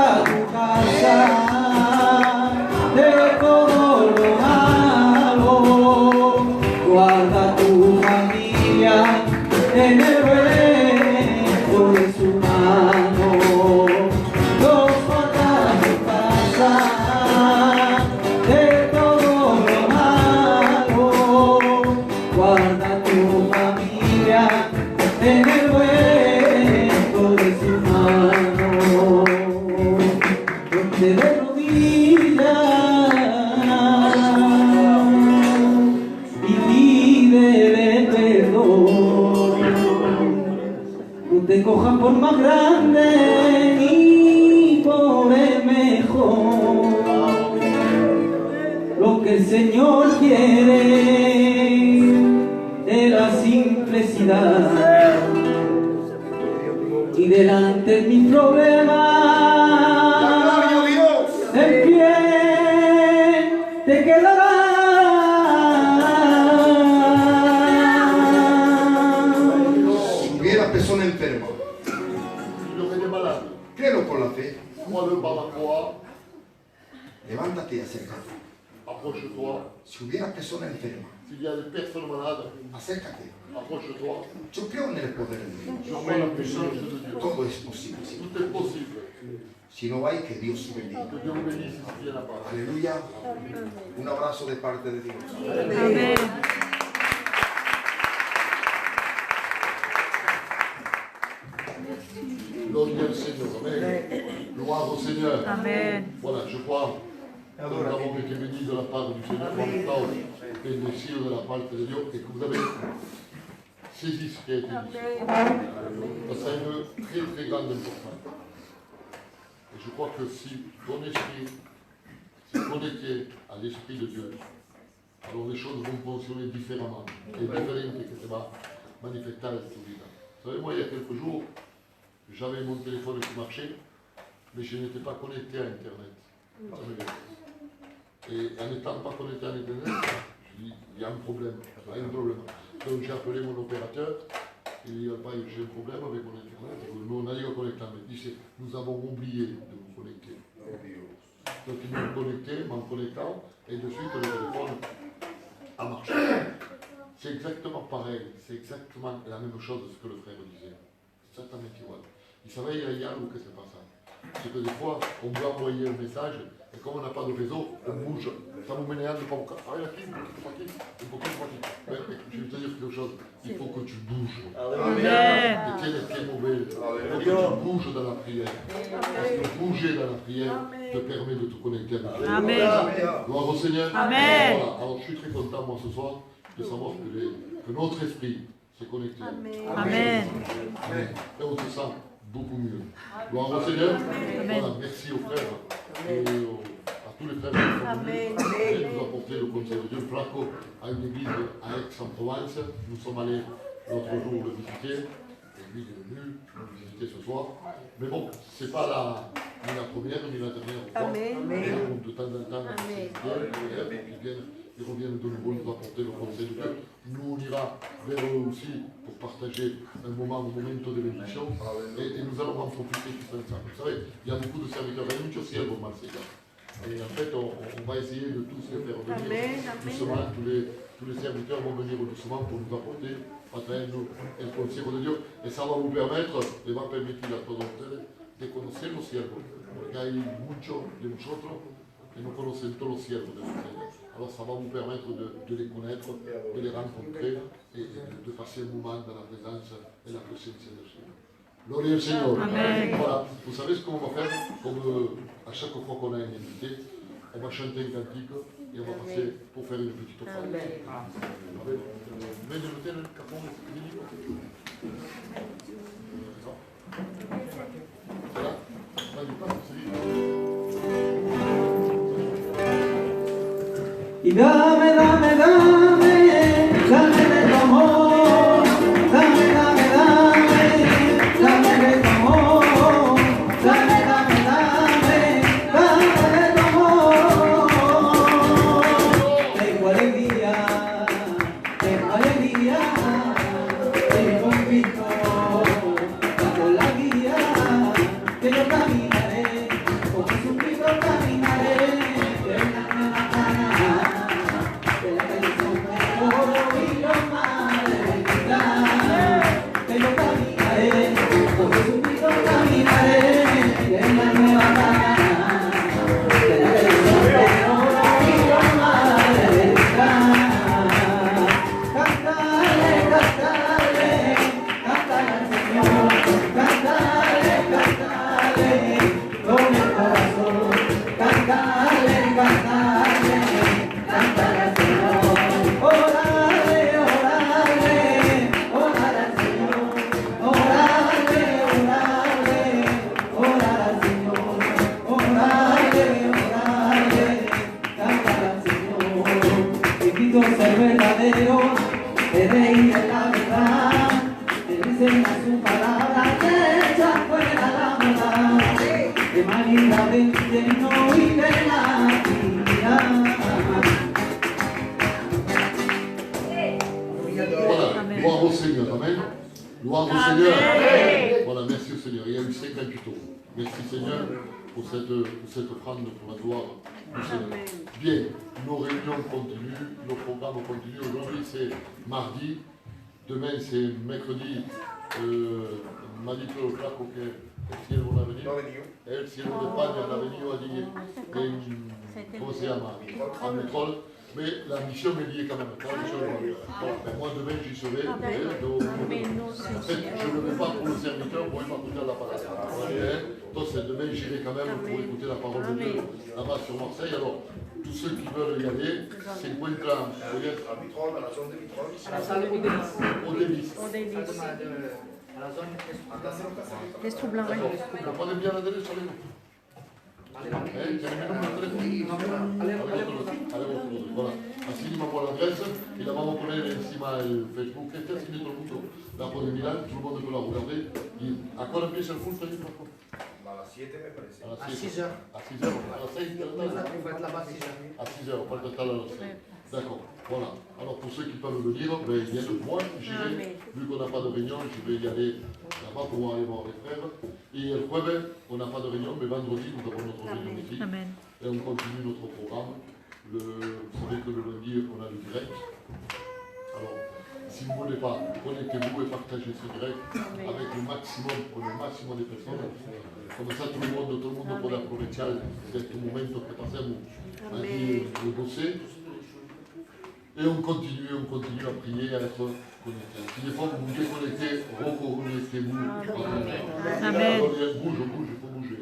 que el Señor quiere de la simplicidad y delante de mi problema en pie te quedarás. Si hubiera persona enferma, créelo por la fe. Levántate y acércate. Approche-toi. Si hubiera persona enferma, S'il y a des personnes malades, acércate. approche-toi. Yo creo en el poder de Dios. Je crois la puissance de Dieu. Todo es posible. Tout est possible. Si no hay, que Dios se bendiga. Que Dieu vous bénisse s'il y en a pas. Aleluya. Un abrazo de parte de Dios. Amén. Gloire au Seigneur. Amen. Gloire au Seigneur. Amen. Voilà, je crois que nous avons été bénis de la part du Seigneur par le temps et le ciel de la part de Dieu et que vous avez saisi ce qui a été dit. Ça a une très très grande importance. Et je crois que si ton esprit s'est connecté à l'Esprit de Dieu, alors les choses vont fonctionner différemment et différentes que ça va manifester dans ta vie. Vous savez, moi, il y a quelques jours, j'avais mon téléphone qui marchait, mais je n'étais pas connecté à Internet. Et en n'étant pas connecté à Internet, je dis, il y a un problème, il y a un problème. Donc j'ai appelé mon opérateur, il dit, j'ai un problème avec mon Internet, nous on a dit qu'on connectait, mais il dit, nous avons oublié de vous connecter. Donc ils m'ont connecté, m'en connectant, et de suite le téléphone a marché. C'est exactement pareil, c'est exactement la même chose de ce que le frère disait. C'est exactement équivalent. Il savait il y a où que c'est pas ça. C'est que des fois, on veut envoyer un message, et comme on n'a pas de réseau, on bouge. Ça nous ménage de pas beaucoup. Ah, il y a qui, il faut qu'il mais je vais te dire quelque chose, il faut que tu bouges. Amen. Et quel est très mauvais. Il faut que tu bouges dans la prière. Parce que bouger dans la prière te permet de te connecter avec Dieu. Amen. Gloire au Seigneur. Amen. Voilà. Alors je suis très content, moi, ce soir, de savoir que notre esprit s'est connecté. Amen. Amen. Et on se sent beaucoup mieux. Gloire au Seigneur. Amen. Voilà, merci aux frères et à tous les frères qui sont venus nous apporter le conseil de Dieu. Flaco a une église à Aix-en-Provence. Nous sommes allés l'autre jour le visiter. L'église est venue nous visiter ce soir. Mais bon, ce n'est pas ni la première ni la dernière fois. Amen. De temps en temps, ils reviennent de nouveau nous apporter le conseil de Dieu. Nous, on ira vers eux aussi pour partager un moment de bénédiction. Et nous allons en profiter tous ensemble. Vous savez, il y a beaucoup de serviteurs. Il y a muchos siervos más allá. Et en fait, on va essayer de tous les faire venir doucement. Tous les serviteurs vont venir doucement pour nous apporter a traernos el consejo de Dios. Esa va a permitir, le va a permitir a todos ustedes de conocer los siervos, porque hay muchos de nosotros que no conocen todos los siervos de Dios. Alors ça va vous permettre de les connaître, de les rencontrer et de passer un moment dans la présence et la présence de Dieu. Gloria al Seigneur. Amen. Voilà, vous savez ce qu'on va faire, comme à chaque fois qu'on a un invité, on va chanter un cantique et on va passer pour faire une petite offrande. Amen. Mais de noter le capon de ce voilà, pas du pas, c'est Y dame, dame, dame, dame de tu amor, dame, dame, dame, dame de tu amor, dame, dame, dame, dame de tu amor. Tengo alegría, tengo convicto, bajo la guía, que yo caminaré, con Jesucristo caminaré. De la de María del Cielo y de la vida. Voilà, gloire au Seigneur, Amen. Gloire au Seigneur. Voilà, merci au Seigneur. Il y a eu 58 euros. Merci Seigneur pour cette offrande pour la gloire du Seigneur. Bien, nos réunions continuent, nos programmes continuent. Aujourd'hui c'est mardi, demain c'est mercredi. Me ha dicho el flaco que el siervo no ha venido. El siervo de España no ha venido allí en, ¿cómo se llama? A Métropole. Mais la mission est liée quand même. Moi demain j'y serai. En fait, je ne vais pas pour le serviteur pour écouter la parole. Donc demain j'irai quand même pour écouter la parole de Dieu là-bas sur Marseille. Alors tous ceux qui veulent y aller, se encuentran À la salle au délice. À la zone Resto blanc. ¿Lo ponen bien a la derecha? Voilà, así mismo por la adresse y la vamos a poner encima del Facebook. Este así todo el mundo la puede mirar, todo el mundo puede la regarder. ¿Y a qué hora empieza el culto ahí? A las 7 me parece. A las 6 heures. A 6 heures, a las 6 de la tarde. On va être là-bas à 6 heures. À 6 heures, pas de temps à las 6. D'accord, voilà. Alors pour ceux qui peuvent venir, ben, ils viennent. Moi, j'irai, vu qu'on n'a pas de réunion, je vais y aller là-bas pour aller voir les frères. Et le jueves, on n'a pas de réunion, mais vendredi, nous avons notre réunion ici. Amen. Et on continue notre programme. Vous savez que le lundi, on a le direct. Alors, si vous ne voulez pas, connectez-vous et partagez ce direct avec le maximum de personnes. Comme ça, tout le monde puede aprovechar este momento que pasemos aquí en José. Et on continue à prier, à être connecté. Si des fois vous vous déconnectez, reconnectez-vous. Amen. Bouge, il faut bouger.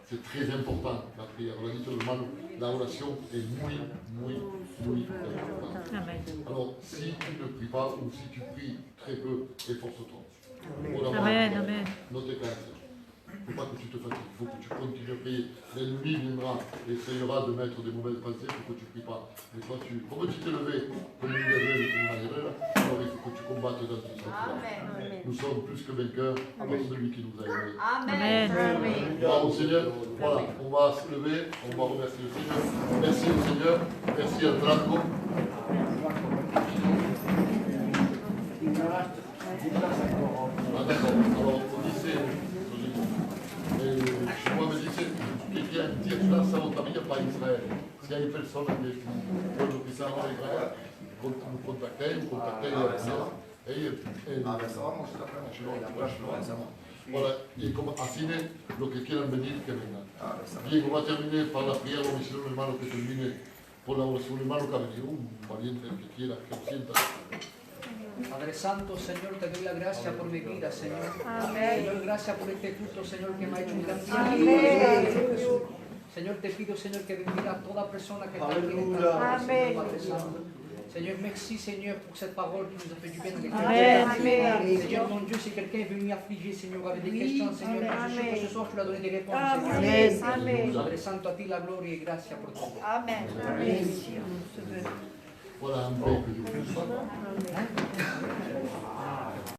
C'est très important la prière. On a dit hermano, la oración est muy importante. Amen. Alors, si tu ne pries pas ou si tu pries très peu, efforce-toi. Amen, amen. Ne te canses. Il ne faut pas que tu te fatigues, il faut que tu continues à prier. L'ennemi viendra et essayera de mettre des mauvaises pensées pour que tu ne pries pas. Mais toi, comme tu t'es levé comme une guerrière, comme une guerrière, alors il faut que tu combattes dans ce sens-là. Nous sommes plus que vainqueurs par celui qui nous a aimés. Amen. Gloire au Seigneur. Voilà, on va se lever, on va remercier le Seigneur. Merci au Seigneur, merci à Draco. Ah d'accord, alors on disait, moi me disais que quieren tierras a otra villa para Israel. Si hay personas que pueblo pisar a Israel, contacté voilà, y como así lo que quieran venir, que vengan. Bien, vamos a terminar para la prière, vamos a decir un hermano que termine por la oración, un hermano que ha venido, un valiente que quiera, que lo sienta. Padre Santo, Señor, te doy la gracia por mi vida, Señor. Señor, gracias por este culto, Señor, que me ha hecho un gran bien. Señor, te pido, Señor, que bendiga a toda persona que está aquí en esta hora, Señor, Padre Santo. Seigneur, merci Seigneur pour cette parole qui nous a fait du bien. Amen. Seigneur, mon Dieu, si quelqu'un est venu affligé, Seigneur, avec des questions, Seigneur, je suis sûr que ce soir tu lui as donné des réponses, Seigneur. Amen. Padre Santo, a ti la gloria y gracia por todo. Amen. Voilà un peu que je vous